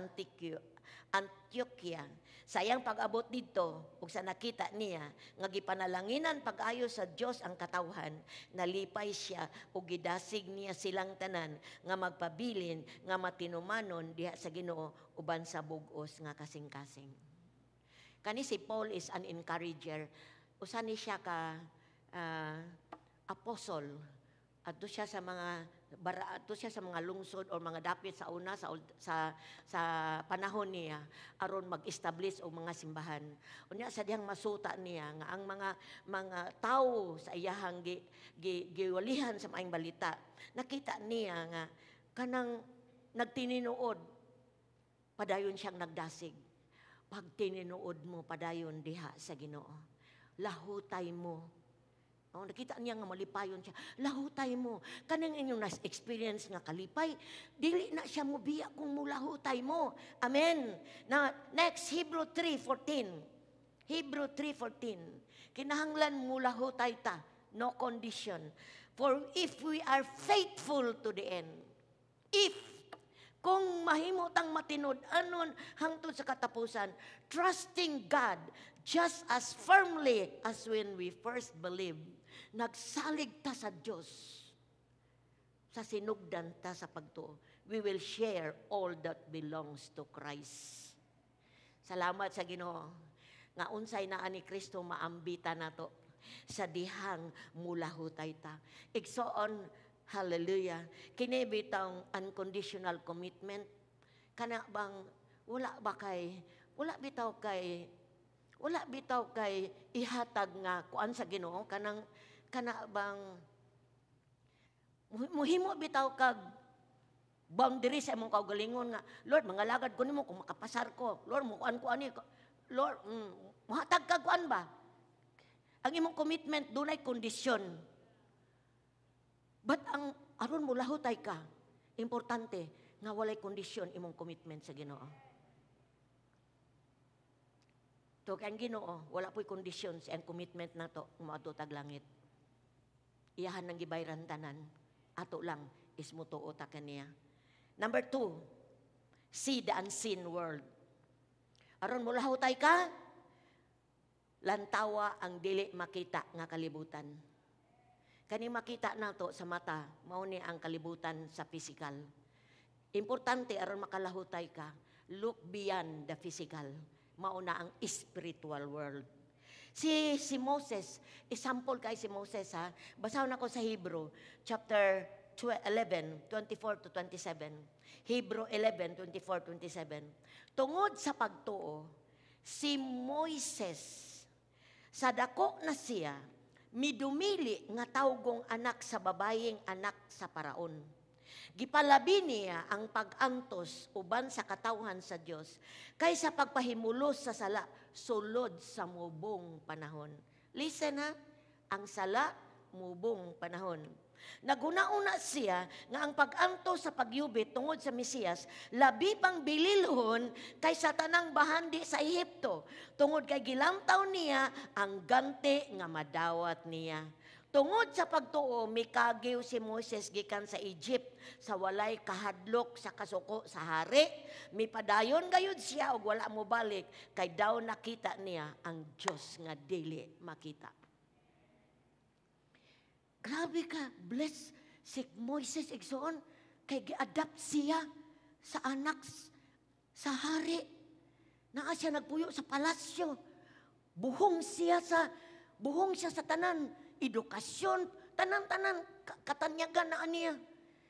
Antioquia. Sayang pag-abot dito, ug sa nakita niya, nga gipanalanginan pag-ayo sa Dios ang katawhan, nalipay siya ug gidasig niya silang tanan nga magpabilin nga matinumanon diha sa Ginoo uban sa bug-os nga kasing-kasing. Kani si Paul is an encourager. Usa ni siya ka apostle. Adto siya sa mga lungsod o mga dapit sa una sa panahon niya aron mag-establish og mga simbahan. Unya sa dihang masuta niya nga ang mga tawo sa iyahang giwalihan sa maayong balita. Nakita niya nga kanang nagtininuod padayon siyang nagdasig. Pag tininuod mo padayon diha sa Ginoo, lahutay mo. Nakita niya nga malipayon siya, lahutay mo. Kanang inyong nas-experience nga kalipay, dili na siya mubiya kung mulahutay mo. Amen. Now, next, Hebrew 3:14. Hebrew 3:14. Kinahanglan mulahutay ta, no condition. For if we are faithful to the end, kung mahimutang matinod anon hangtod sa katapusan, trusting God just as firmly as when we first believed, nagsalig ta sa Dios sa sinugdan ta sa pagtuo, we will share all that belongs to Christ. Salamat sa Ginoo nga unsay naa ni Kristo maambita nato sa dihang mulahutay ta. Igsoon, hallelujah. Kini bitang unconditional commitment. Kana bang wala bitaw kay ihatag nga kuan sa Ginoo kana bang muhimo bitaw kag Boundary sa imong kaugalingon nga, Lord, mangalagad ko nimo kung makapasar ko. Lord, mukuan ko ani. Lord, mahatag ka kuan ba? Ang imong commitment, dunay kondisyon. But ang aron mo lahutay ka, importante nga walay kondisyon imong commitment sa Ginoo. To kang Ginoo, wala po'y kondisyon sa ang commitment nato moadto tag langit. Iyahan nang gibayran tanan. Ato lang is mutuo ta kaniya. Number 2, see the unseen world. Aron mo lahutay ka, lantawa ang dili makita nga kalibutan. Kani makita nato sa mata, mao ni ang kalibutan sa physical. Importante aron makalahutay ka, look beyond the physical. Mao na ang spiritual world. Si Moses, example kay si Moses ha. Basahon ako sa Hebrew chapter 11, 24 to 27. Hebrew 11, 24, 27. Tungod sa pagtuo, si Moises, sa dako na siya, midumili nga tawgong anak sa babayeng anak sa paraon. Gipalabi niya ang pag-antos uban sa katawhan sa Dios kaysa pagpahimulos sa sala sulod sa mubong panahon. Listen ha, ang sala mubong panahon. Naguna-una siya nga ang pag-antos sa pagyubit tungod sa Mesiyas labi pang bililhon kaysa tanang bahandi sa Ehipto tungod kay gilamtaw niya ang ganti nga madawat niya. Tungod sa pagtuo, mikagiw si Moses gikan sa Egypt sa walay kahadlok sa kasuko sa hari. Mipadayon gayud siya og wala mo balik kay daw nakita niya ang Dios nga dili makita. Grabe ka, bless si Moses igsoon kay gi-adapt siya sa anak sa hari. Naa siya nagpuyo sa palasyo. Buhong siya sa tanan. Edukasyon, tanan-tanan, katanyagan na niya.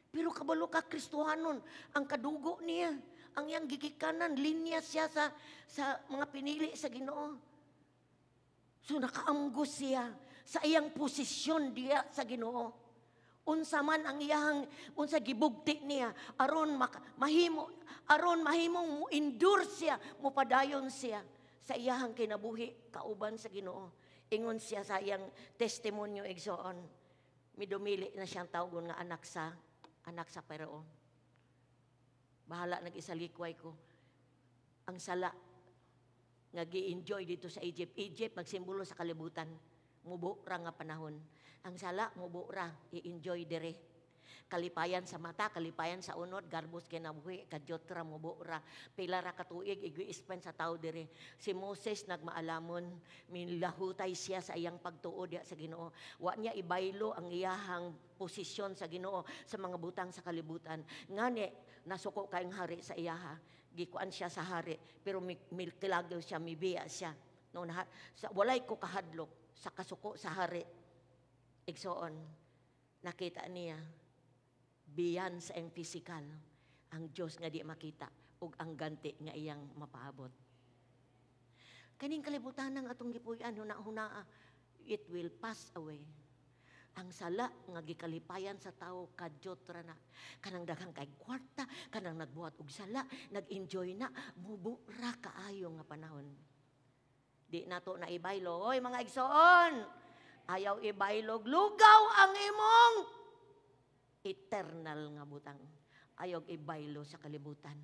Pero kabalo ka Kristohanon, ang kadugo niya, ang iyang gigikanan, linya siya sa mga pinili sa Ginoo. So nakaamgo siya sa iyang posisyon diya sa Ginoo. Unsa man ang iyang, unsa gibugti niya, aron mahimong mo endure siya, mo padayon siya sa iyang kinabuhi, kauban sa Ginoo. Ingon siya sa iyang testimonyo igsoon. Midumili na siyang tawgon nga anak sa Pero. Bahala nag-isalikway ko. Ang sala nga gi-enjoy dito sa Egypt. Egypt magsimbolo sa kalibutan. Mubo ra nga panahon. Ang sala mubo ra i-enjoy dire. Kalipayan sa mata, kalipayan sa unod, garbos kinabuhi, kadyot ra mubo ra. Pila ra katuig igi-spend sa tao dire. Si Moses nagmaalamon, milahutay siya sa iyang pagtuo diya sa Ginoo. Wa niya ibaylo ang iyahang posisyon sa Ginoo sa mga butang sa kalibutan. Ngani nasuko kayong hari sa iyaha. Gikuan siya sa hari, pero milkilagaw siya, mibiya siya. No, walay ko kahadlok sa kasuko sa hari. Igsoon, nakita niya beyond sa ang physical, ang Diyos nga di makita ug ang ganti nga iyang mapaabot. Kaning kalibutan ng atong gipuy-an huna-huna, it will pass away. Ang sala nga gikalipayan sa tao kadyot ra na. Kanang daghang kay kwarta, kanang nagbuhat og sala, nag-enjoy na, mubo ra kaayo nga panahon. Di nato na ibaylo, oy mga igsoon, ayaw ibaylog, lugaw ang imong eternal nga butang. Ayaw ibaylo sa kalibutan.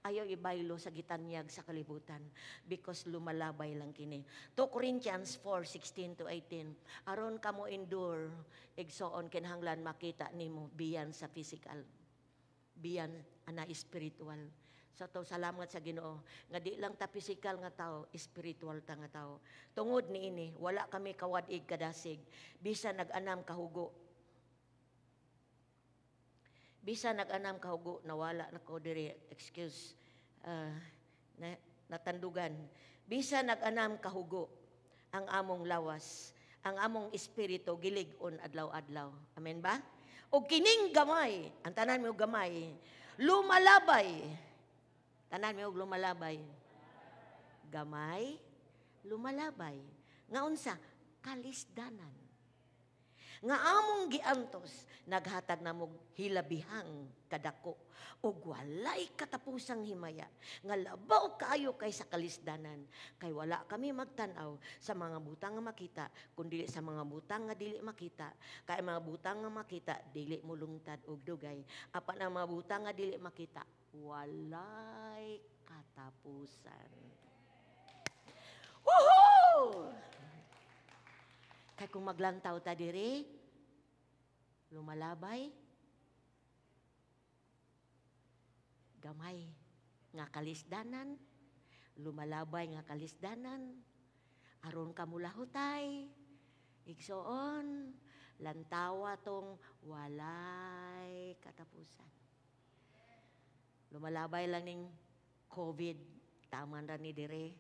Ayaw ibaylo sa gitanyag sa kalibutan because lumalabay lang kini. 2 Corinthians 4:16 to 18. Aron kamo endure, igsoon kinahanglan makita nimo beyond sa physical. Beyond ana spiritual. So to salamat sa Ginoo nga di lang ta physical nga tao, spiritual ta nga tao. Tungod niini, wala kami kawadig kadasig. Bisan nag-anam kahugo. Bisa nag-anam kahugo, nawala na ko diri, excuse, natandugan. Bisa nag-anam kahugo, ang among lawas, ang among espiritu, gilig-on adlaw-adlaw. Amen ba? O kining gamay, ang tanan mo gamay, lumalabay. Tanan mo lumalabay. Gamay, lumalabay. Nga unsa, kalisdanan. Nga among giantos, naghatag na mong hilabihang kadako, ug walay katapusang himaya, nga labaw kaayo kay sa kalisdanan, kay wala kami magtanaw sa mga butang nga makita, kundi sa mga butang nga dili makita, kay mga butang nga makita, dili mulungtad og dugay, apan ang mga butang nga dili makita, walay katapusan. Woohoo! Kay kung maglantaw ta diri, lumalabay, gamay nga kalisdanan, lumalabay nga kalisdanan, aron ka mulahutay, igsoon, lantawa tong walay katapusan. Lumalabay lang ning COVID, taman ra ni dire.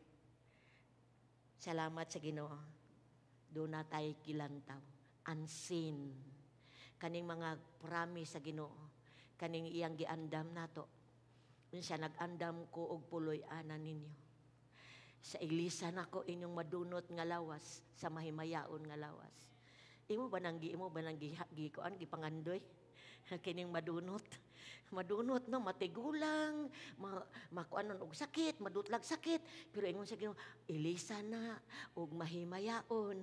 Salamat sa Ginoo. Doon na tayo kilantaw. Unseen. Kaning mga promise sa Ginoo. Kaning iyang giandam nato. Siya nag-andam ko og puloy ana ninyo. Sa ilisa nako inyong madunot nga lawas. Sa mahimayaon nga lawas. Imo ba nang gikuan gipangandoy? Kining madunot. Madunot no, matigulang, makuanon og sakit, madutlag sakit. Pero ingon sa Ginoo, ilisa na og mahimayaon.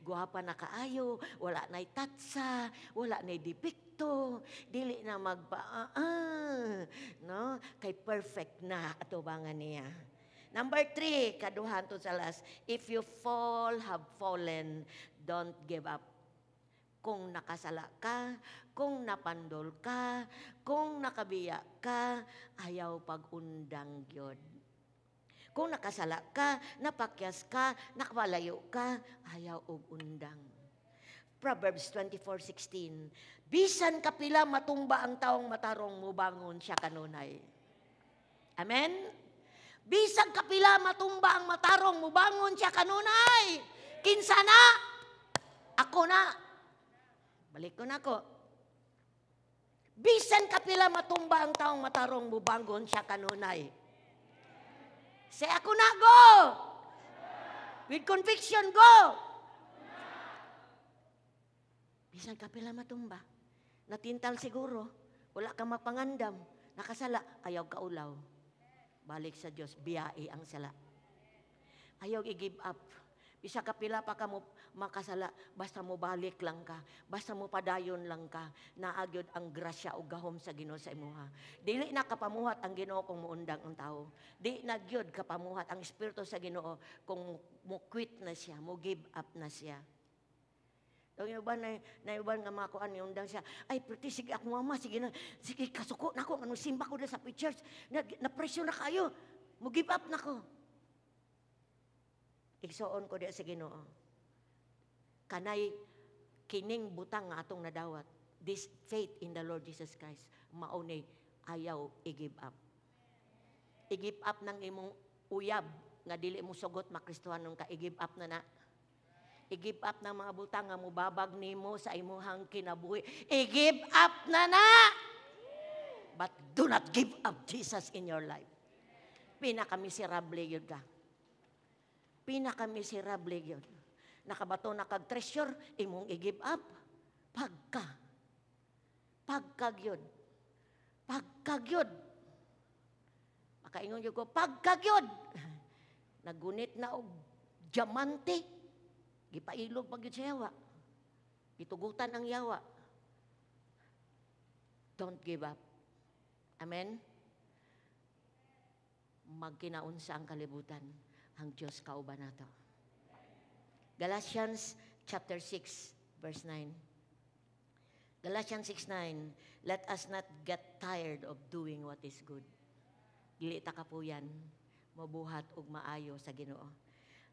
Guwapa na kaayo, wala nay tatsa, wala nay depekto, dili na no? Kay perfect na atubangan niya. Number 3, kaduhan to sa last. If you fall, have fallen, don't give up. Kung nakasala ka, kung napandol ka, kung nakabiya ka, ayaw pag-undang yun. Kung nakasala ka, napakyas ka, nakawalayo ka, ayaw og undang. Proverbs 24:16. Bisan kapila matumba ang taong matarong, mubangon siya kanunay. Amen? Bisan kapila matumba ang matarong, mubangon siya kanunay. Kinsa na? Ako na. Balik ko na ko. Bisan kapila matumba ang taong matarong, mubangon siya kanunay. Say ako na, go! With conviction, go! Bisan kapila matumba. Natintal siguro. Wala kang mapangandam. Nakasala, ayaw ka ulaw. Balik sa Diyos, biyai ang sala. Ayaw i-give up. Bisa kapila pa ka mo makasala, basta mo balik lang ka, basta mo padayon lang ka, naagyod ang grasya o gahom sa Ginoo sa imuha. Dili na kapamuhat ang Ginoo kung muundang ang tao. Di na gyud kapamuhat ang Espiritu sa Ginoo kung mo quit na siya, mo give up na siya. Yung iba na iba nga mga kuan yung undang siya, ay pretty, sige ako mama, sige kasuko na ko, anong simba ko na sa church, na-pressure na kayo, mo give up na ko. Igsoon ko diya sa Ginoo. Kanay kining butang nga atong nadawat. This faith in the Lord Jesus Christ. Maunay ayaw i-give up. I-give up ng imong uyab nga dili mo sugot makristohanon ka. I-give up na na. I-give up ng mga butang nga mubabag nimo sa imong kinabuhi. I-give up na na. But do not give up Jesus in your life. Pinaka-miserable yun ka. Pinaka-miserable yun. Nakabato na kag-treasure, imong i-give up. Pagkagyod. Makaingon yun ko, pagkagyod. Nagunit na og diamante. Gipailog pag yun sa yawa. Gitugutan ang yawa. Don't give up. Amen? Magkinaunsa ang kalibutan. Ang Diyos kauban nato. Galatians chapter 6 verse 9. Galatians 6:9. Let us not get tired of doing what is good. Dili ta kapuyan, mabuhat og maayo sa Ginoo.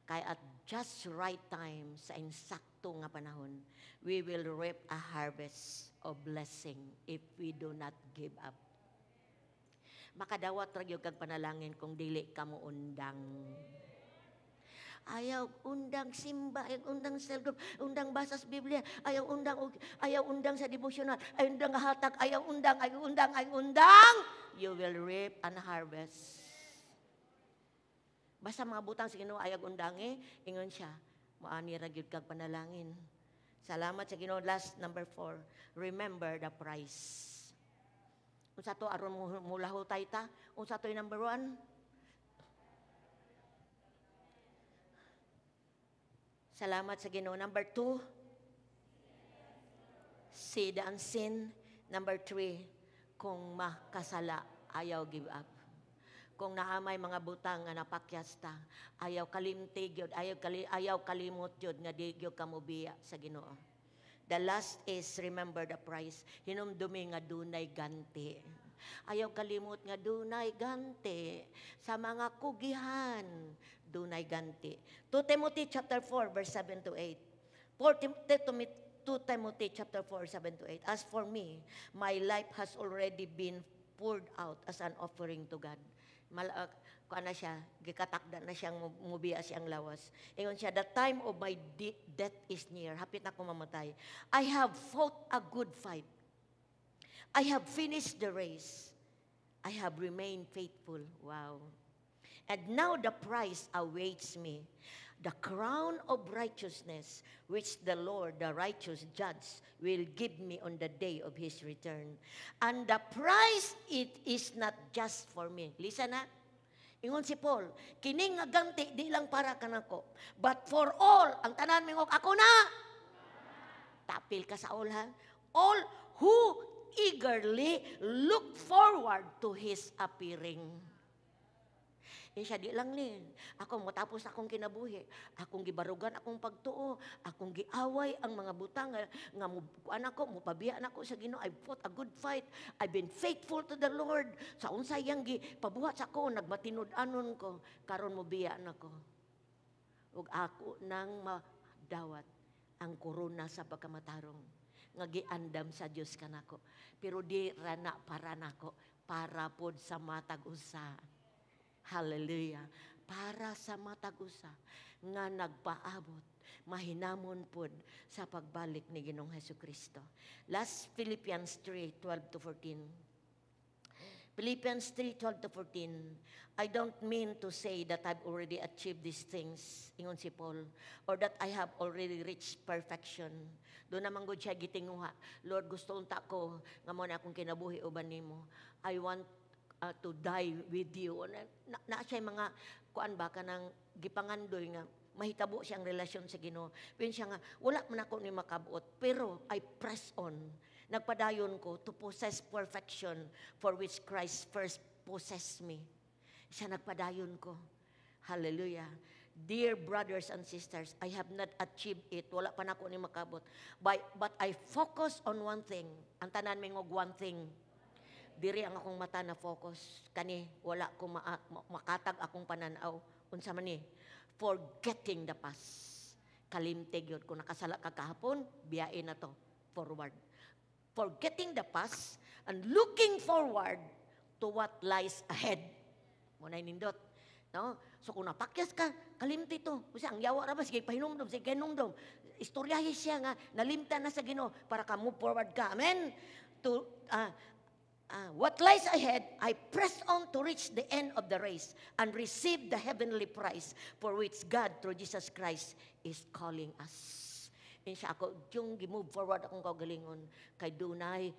Kay at just right time, sa insakto nga panahon, we will reap a harvest of blessing if we do not give up. Makadawat ra gyud kag panalangin kung dili ka mo undang. Ayaw undang simba, ayaw undang cell group, undang basa sa Biblia, ayaw undang sa devotional, ayaw undang hatag, ayaw undang. You will reap and harvest. Basta mga butang sa Ginoo ayaw undangi, ingon siya, maani ra gyud kag panalangin. Salamat sa Ginoo. Last, number 4, remember the price. Unsa to aron mula hutay ta? Unsa to yung number 1? Salamat sa Ginoo. Number 2, see the unseen. Number 3, kung makasala, ayaw give up. Kung naamay mga butang nga napakyas ta, ayaw kalimtig yun, ayaw kalimot yun, nga di yun kamubiya sa Ginoo. The last is, remember the price. Hinumdumi nga dunay ganti. Ayaw kalimot nga dunay ganti. Sa mga kugihan, dunay ganti. 2 Timothy chapter 4, verse 7 to 8. 2 Timothy chapter 4, 7 to 8. As for me, my life has already been poured out as an offering to God. Kuan na siya, gikatakda na siyang mubiya siyang lawas. Ingon siya, the time of my death is near. Hapit na ko mamatay. I have fought a good fight. I have finished the race. I have remained faithful. Wow. And now the prize awaits me, the crown of righteousness, which the Lord, the righteous judge, will give me on the day of his return. And the prize, it is not just for me. Listen na. Ingon si Paul, kining nga ganti, di lang para kanako, but for all, ang tanan mingog, ako na. Tapil ka sa all, ha? All who eagerly look forward to his appearing. Siya di lang ni. Ako matapos akong kinabuhi, akong gibarugan akong pagtuo, akong giaway ang mga butang nga kuan ako, mupabiya nako sa Ginoo. I fought a good fight. I've been faithful to the Lord. Sa unsay yang gipabuhat sa ako, nagmatinud-anon ko, karon mobiya nako. Ug ako nang madawat ang korona sa pagkamatarong nga giandam sa Dios kanako. Pero di rana para nako, para pod sa matag usa. Hallelujah. Para sa matag usa nga nagpaabot mahinamon pod sa pagbalik ni Ginoong Hesukristo. Last, Philippians 3:12 to 14. Philippians 3:12 to 14. I don't mean to say that I've already achieved these things, ingon si Paul, or that I have already reached perfection. Doon naman gud siya gitinguha. Lord, gusto unta ko nga mo na akong kinabuhi uban nimo. I want to die with you. Na siya mga kuan ba ka ng gipangandoy nga mahitabo siyang relasyon sa Ginoo. Pero siya nga wala man ako ni makabuot, pero I press on. Nagpadayon ko to possess perfection for which Christ first possessed me. Siya nagpadayon ko. Hallelujah. Dear brothers and sisters, I have not achieved it. Wala pa na ako ni makabot. But I focus on one thing. Ang tanan mingog one thing. Diri ang akong mata na focus. Kani, wala ko makatag akong pananaw. Unsa man ni? Forgetting the past. Kalimtig yun. Kung nakasala ka kahapon, biyain na to. Forward. Forgetting the past and looking forward to what lies ahead. Muna nindot. No? So kung napakyas ka, kalimti to. Kasi ang yawa ra ba, sige pahinumdom, sige hinumdom. Istoryahin siya nga, nalimta na sa Ginoo para ka move forward ka. Amen? To, what lies ahead, I press on to reach the end of the race and receive the heavenly prize for which God, through Jesus Christ, is calling us. Insya ako, yung move forward akong kaugalingon, kay dunay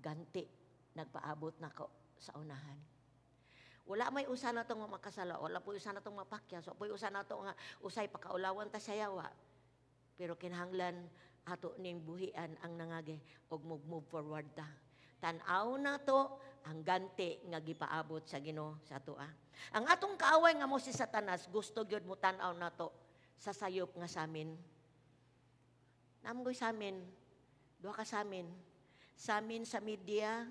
ganti, nagpaabot na ko sa unahan. Wala may usa na itong makasala, wala po usa na itong mapakya, so po usa na itong usay pakaulawan ta sa yawa. Pero kinahanglan ato ning buhian ang nangage og move forward ta. Tan-aw na to ang ganti nga gipaabot sa Ginoo sa atoa. Ang atong kaaway nga mo si Satanas, gusto gyud mo tan-aw na to sa sayop nga samin. Namgoy samin, duha ka samin. Samin sa media,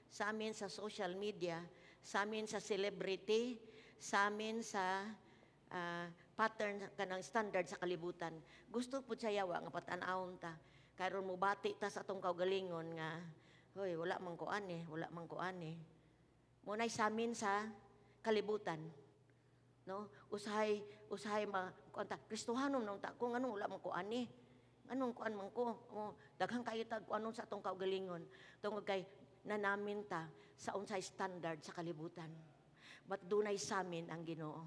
samin sa social media, samin sa celebrity, samin sa pattern kanang standard sa kalibutan. Gusto pud sa yawa nga patan-awon ta. Karon mo bati ta sa atong kaugalingon nga hoy, wala man kuan eh, wala man kuan eh. Munay samin sa kalibutan. No? Usahay kuanta Kristohanon nung ta kung anong wala man kuan eh. Anong kuan man ko? Daghang kayo tag kuanon sa atong kaugalingon. Tungod kay nanamin ta sa unsay standard sa kalibutan. But dunay samin ang Ginoo.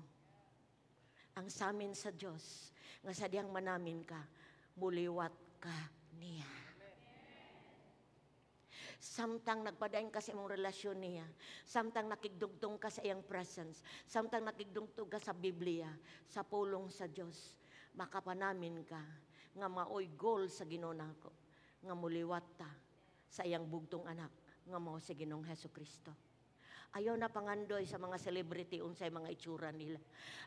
Ang samin sa Dios nga sadyang manamin ka, muliwat ka niya. Samtang nagpadayon ka sa imong relasyon niya, samtang nakigdugtong ka sa iyang presence, samtang nakigdugtong ka sa Biblia, sa pulong sa Dios, makapanamin ka nga maoy goal sa Ginoo nako, nga muliwat ta sa iyang bugtong anak nga mao si Ginoong Hesukristo. Ayaw na pangandoy sa mga celebrity unsay mga itsura nila.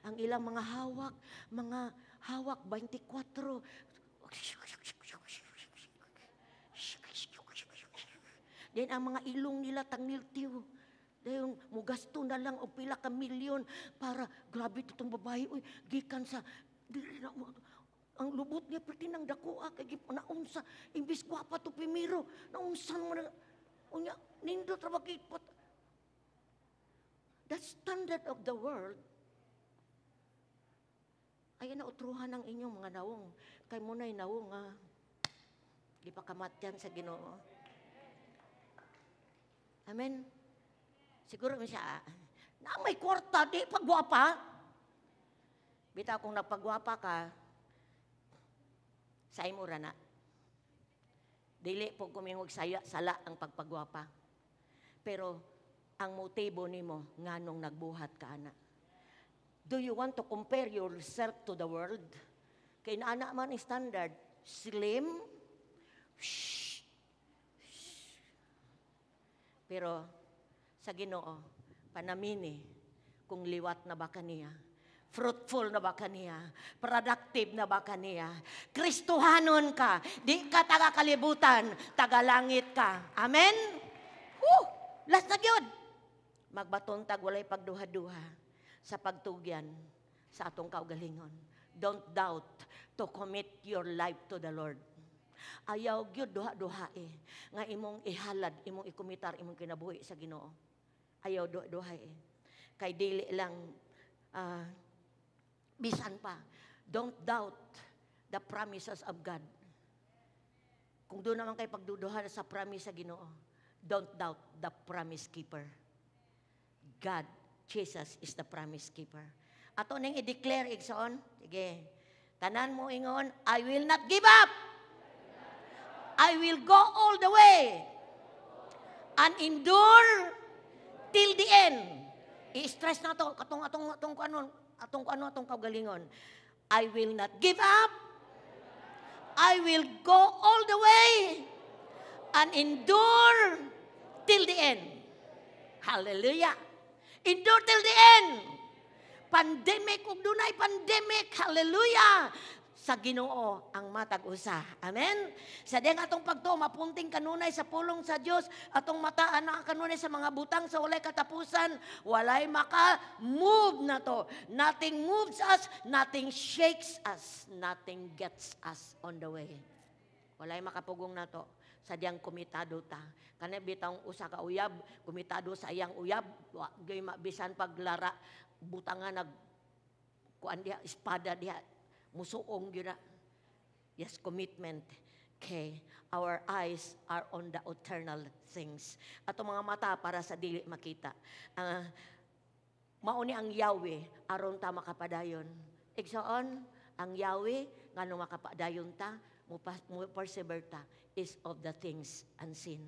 Ang ilang mga hawak 24. Then ang mga ilong nila tangiltiw. Dayon mugasto na lang og pila ka milyon para grabe itong babae oy gikan sa ang lubot niya perti nang dakuha kay naunsa imbis gwapa to primero naunsan mo na unya nindo tra bakit the standard of the world ay nautruhan ang inyong mga nawong kay mo na'y nawong nga di pa kamatyan sa Ginoo. Amen. Siguro siya, na may kwarta, di pagwapa. Bitaw kung nagpagwapa ka, sa imura na. Dili po kumingog sala ang pagpagwapa. Pero, ang motibo nimo nganong nagbuhat ka ana. Do you want to compare yourself to the world? Kay naana man standard, slim, pero sa Ginoo, panamini kung liwat na ba kaniya, fruitful na ba kaniya, productive na ba kaniya, Kristohanon ka, di ka taga-kalibutan, taga-langit ka. Amen? Last na gyud. Magbaton tag walay pagduha-duha sa pagtugyan sa atong kaugalingon. Don't doubt to commit your life to the Lord. Ayaw gyud duha-duhae nga imong ihalad, imong ikumitar, imong kinabuhi sa Ginoo. Ayaw duha-duhae. Kay dili lang bisan pa. Don't doubt the promises of God. Kung doon naman kay pagduduha sa promise sa Ginoo, don't doubt the promise keeper. God, Jesus is the promise keeper. Ato ning i-declare igsoon. Sige. Tanan mo ingon, I will not give up. I will go all the way and endure till the end. I-stress na to atong kaugalingon. I will not give up. I will go all the way and endure till the end. Hallelujah. Endure till the end. Pandemic ug dunay pandemic. Hallelujah. Sa Ginoo ang matag usa. Amen? Sa diyang atong pagtuo, mapunting kanunay sa pulong sa Diyos, atong mataan na kanunay sa mga butang sa walay katapusan, walay maka-move na to. Nothing moves us, nothing shakes us, nothing gets us on the way. Walay makapugong na to. Sa diyang kumitado ta. Kana bitang usa ka uyab, kumitado sa iyang uyab, gay mabisan paglara, butangan kuan diha, espada diha, musuong yun na. Yes, commitment. Okay. Our eyes are on the eternal things. Ato mga mata para sa dili makita. Mauni ang Yahweh, aron ta makapadayon. Igsoon, ang Yahweh, nga nung makapadayon ta, mo persevere ta, is of the things unseen.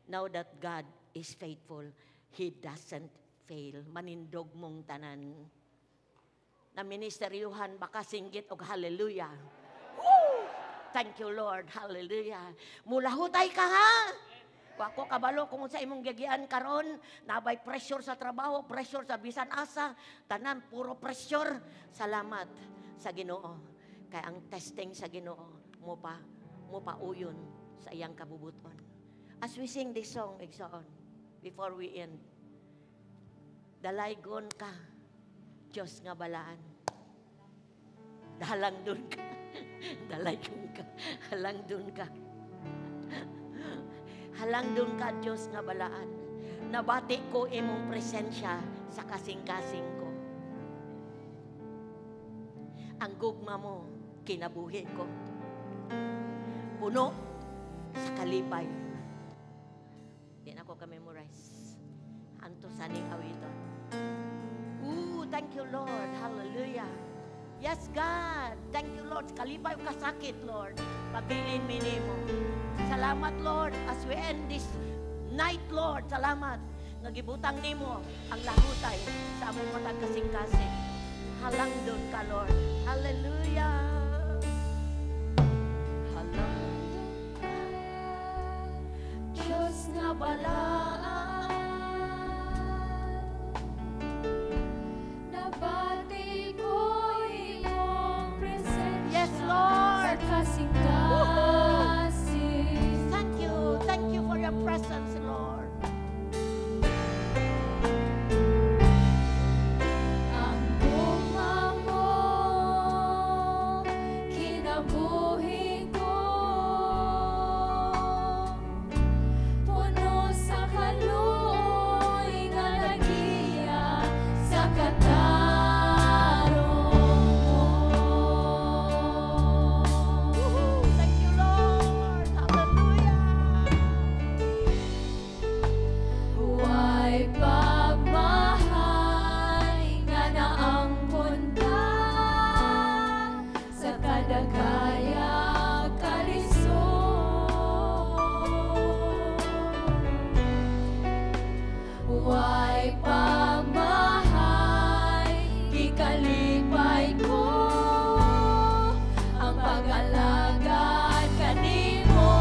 Now that God is faithful, He doesn't fail. Manindog mong tanan. Na ministeryuhan baka singgit og hallelujah. Woo! Thank you Lord. Hallelujah. Mulahutay ka ha. Wako kabalo kung sa imong gigian karon, nabay pressure sa trabaho, pressure sa bisan asa, tanan puro pressure. Salamat sa Ginoo. Kay ang testing sa Ginoo mo pa uyon sa iyang kabubuton. As we sing this song, igsoon, before we end. Dalaygon ka. Diyos nga balaan. Dalang dun ka. Dalaygon ka. Halang dun ka. Halang dun ka, Diyos nga balaan. Nabati ko imong presensya sa kasing-kasing ko. Ang gugma mo, kinabuhi ko. Puno sa kalipay. Di na ko ka-memorize. Anto saning awiton. Thank you, Lord. Hallelujah. Yes, God. Thank you, Lord. Kalipay yung kasakit, Lord. Pabilin minimo. Salamat, Lord. As we end this night, Lord, salamat. Nagibutang nimo ang lahutay sa among matag kasing-kasing. Halang doon ka, Lord. Hallelujah. Halang doon ka. Diyos nga balaan. Nabati ko iyong presensya. Yes, Lord. Sa kasing-kasing. Thank you. Thank you for your presence, Lord. Ang bunga mo, kinabuhi ko. Puno sa kaluoy nga nagiya sa katarong mo. Thank you, Lord. Hallelujah. Huwag pagmahay nga naangkon ka sa kadagaya kalisod. Huwag pagmahay, ikalipay ko ang pag-alagad kanimo.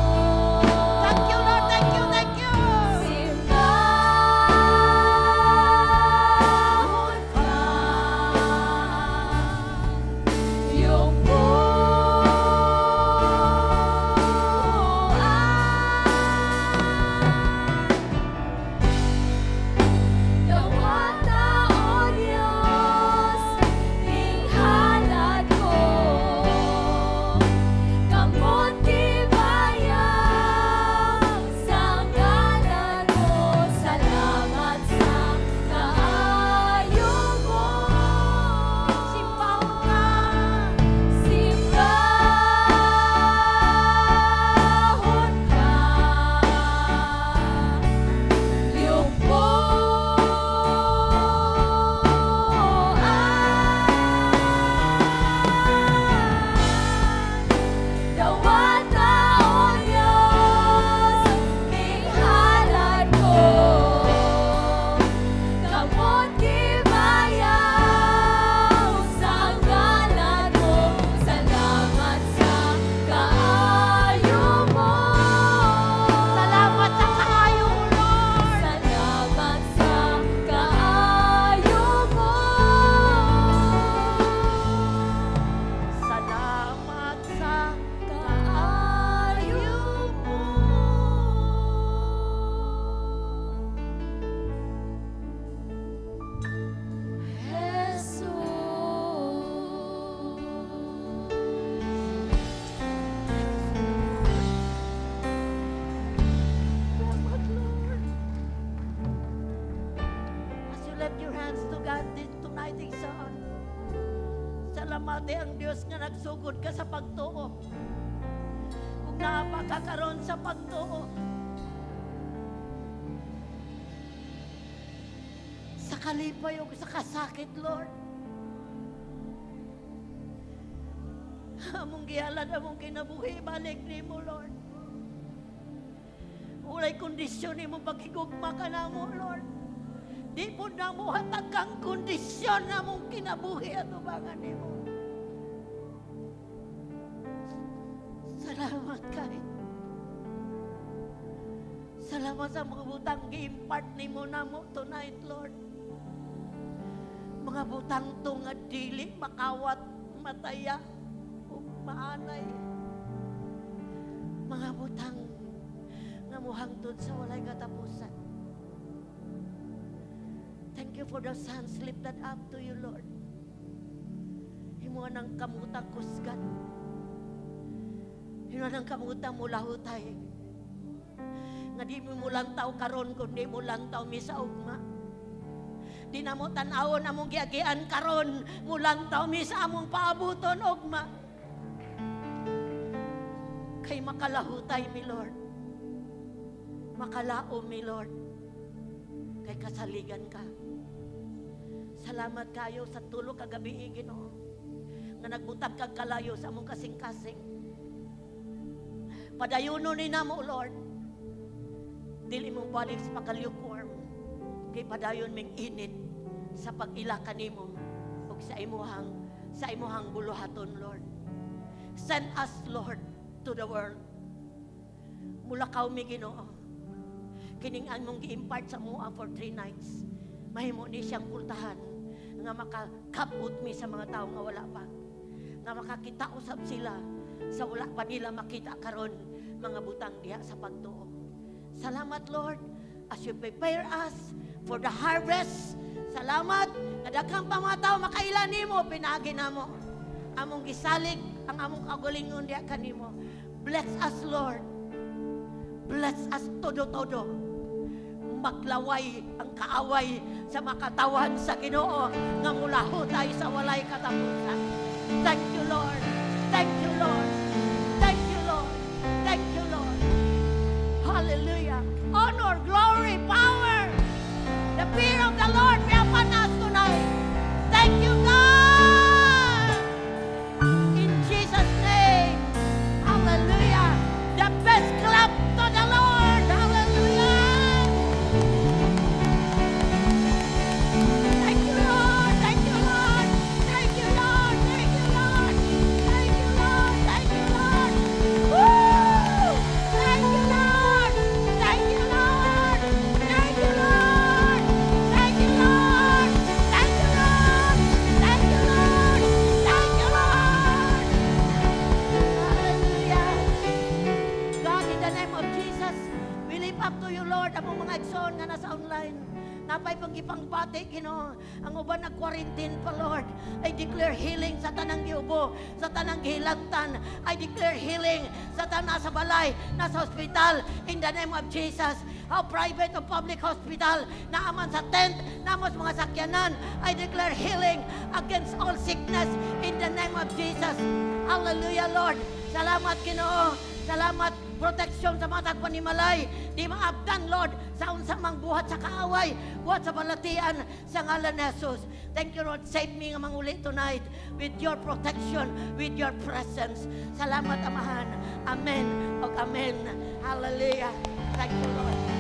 Thank you, Lord. Thank you. Thank you. Simbahon ka, iyong dawata o Diyos, tinghalad ko, kamot tibayang sa ngalan mo, salamat sa kaayo mo. Simbahon ka. Simbahon ka, iyong dawata o Diyos, tinghalad ko, kamot tibayaw sa ngalan mo, salamat sa kaayo mo. Salamat sa kaayo mo, Lord. Salamat sa kaayo mo. Salamat sa Kaayo mo. Salamat, Lord. As you lift your hands to God tonight, Son. Salamat ang Diyos nga nagsugod ka sa pagtuo. Kung napakakaroon sa pagtuo. Sa kalipay o sa kasakit, Lord. Among gihalad, among kinabuhi, balik ni mo, Lord. Ulay kondisyon ni mo paghigugma ka na mo, Lord. Di po na mo hatag kang kondisyon na mong kinabuhi at ubangan ni mo. Salamat kay. Salamat sa mga butang gi-impart ni mo na mo tonight, Lord. Mga butang to nga dili makawat, mataya, o maanay. Mga butang nga muhangtod sa walay katapusan. Thank you for the sons lifted up to you, Lord. Himuan ang kamutang kusgan. Himuan ang kamutang mulahutay. Nga di mo lang tao karon kundi mo lang tao misa ugma. Di na mo tanawon among giagian karon mulang tao misa among paabuton ugma. Kay makalahutay mi Lord. Makalao mi Lord. Kay kasaligan ka. Salamat kayo sa tulo ka gabi, Ginoo. nga nagbutag kag kalayo sa among kasing-kasing. Padayuno ni namo, Lord. Dili mo balik sa pagka-lukewarm. Kay padayon ming init sa pag-ila kanimo ug sa imuhang buluhaton, Lord. Send us, Lord, to the world. Mulakaw mi Ginoo. Kining among gi-impart sa mua for 3 nights. Mahimo ni siyang kultahan nga makakabot mi sa mga tao nga wala pa. Nga makakita usab sila sa wala pa nila makita karon mga butang diha sa pagtuo. Salamat, Lord, as you prepare us for the harvest. Salamat, nadaghang pa mga tao makaila nimo, pinaagi namo. Among gisalig ang among kagalingon diha kanimo. Bless us, Lord. Bless us todo-todo. Maglaway ang kaaway sa makatawan sa Ginoo nga mulaho tayo sa walay katapusan. Thank you, Lord. Thank you, Lord. Thank you, Lord. Thank you, Lord. Hallelujah. Honor, glory, power. The fear of the Lord be upon us tonight. Thank you, God. In Jesus' name. Hallelujah. The best clap to the Lord. Hallelujah. Thank you, Lord. Thank you, Lord. Thank you, Lord. Thank you, Lord. Thank you, Lord. Thank you, Lord. Woo! Thank you, Lord. Thank you, Lord. Thank you, Lord. Thank you, Lord. Thank you, Lord. Thank you, Lord. Thank you, Lord. Hallelujah. God, in the name of Jesus, we lift up to you, Lord, ang mga igsoon nga nasa online. Napay pagkipangbati, Ginoo. Ang uban nag-quarantine pa, Lord. I declare healing sa tanang giubo, sa tanang gihilangtan. I declare healing sa tanang nasa balay, nasa hospital, in the name of Jesus. How private o public hospital, naaman sa tent, naamos mga sakyanan. I declare healing against all sickness in the name of Jesus. Hallelujah, Lord. Salamat, Ginoo. Salamat, proteksyon sa mga tagpanimalay. Di maabdan, Lord, sa unsang mang buhat sa kaaway, buhat sa balatian sa ngalan ni Jesus. Thank you, Lord. Save me nga manguli tonight with your protection, with your presence. Salamat, Amahan. Amen o amen. Hallelujah. Thank you, Lord.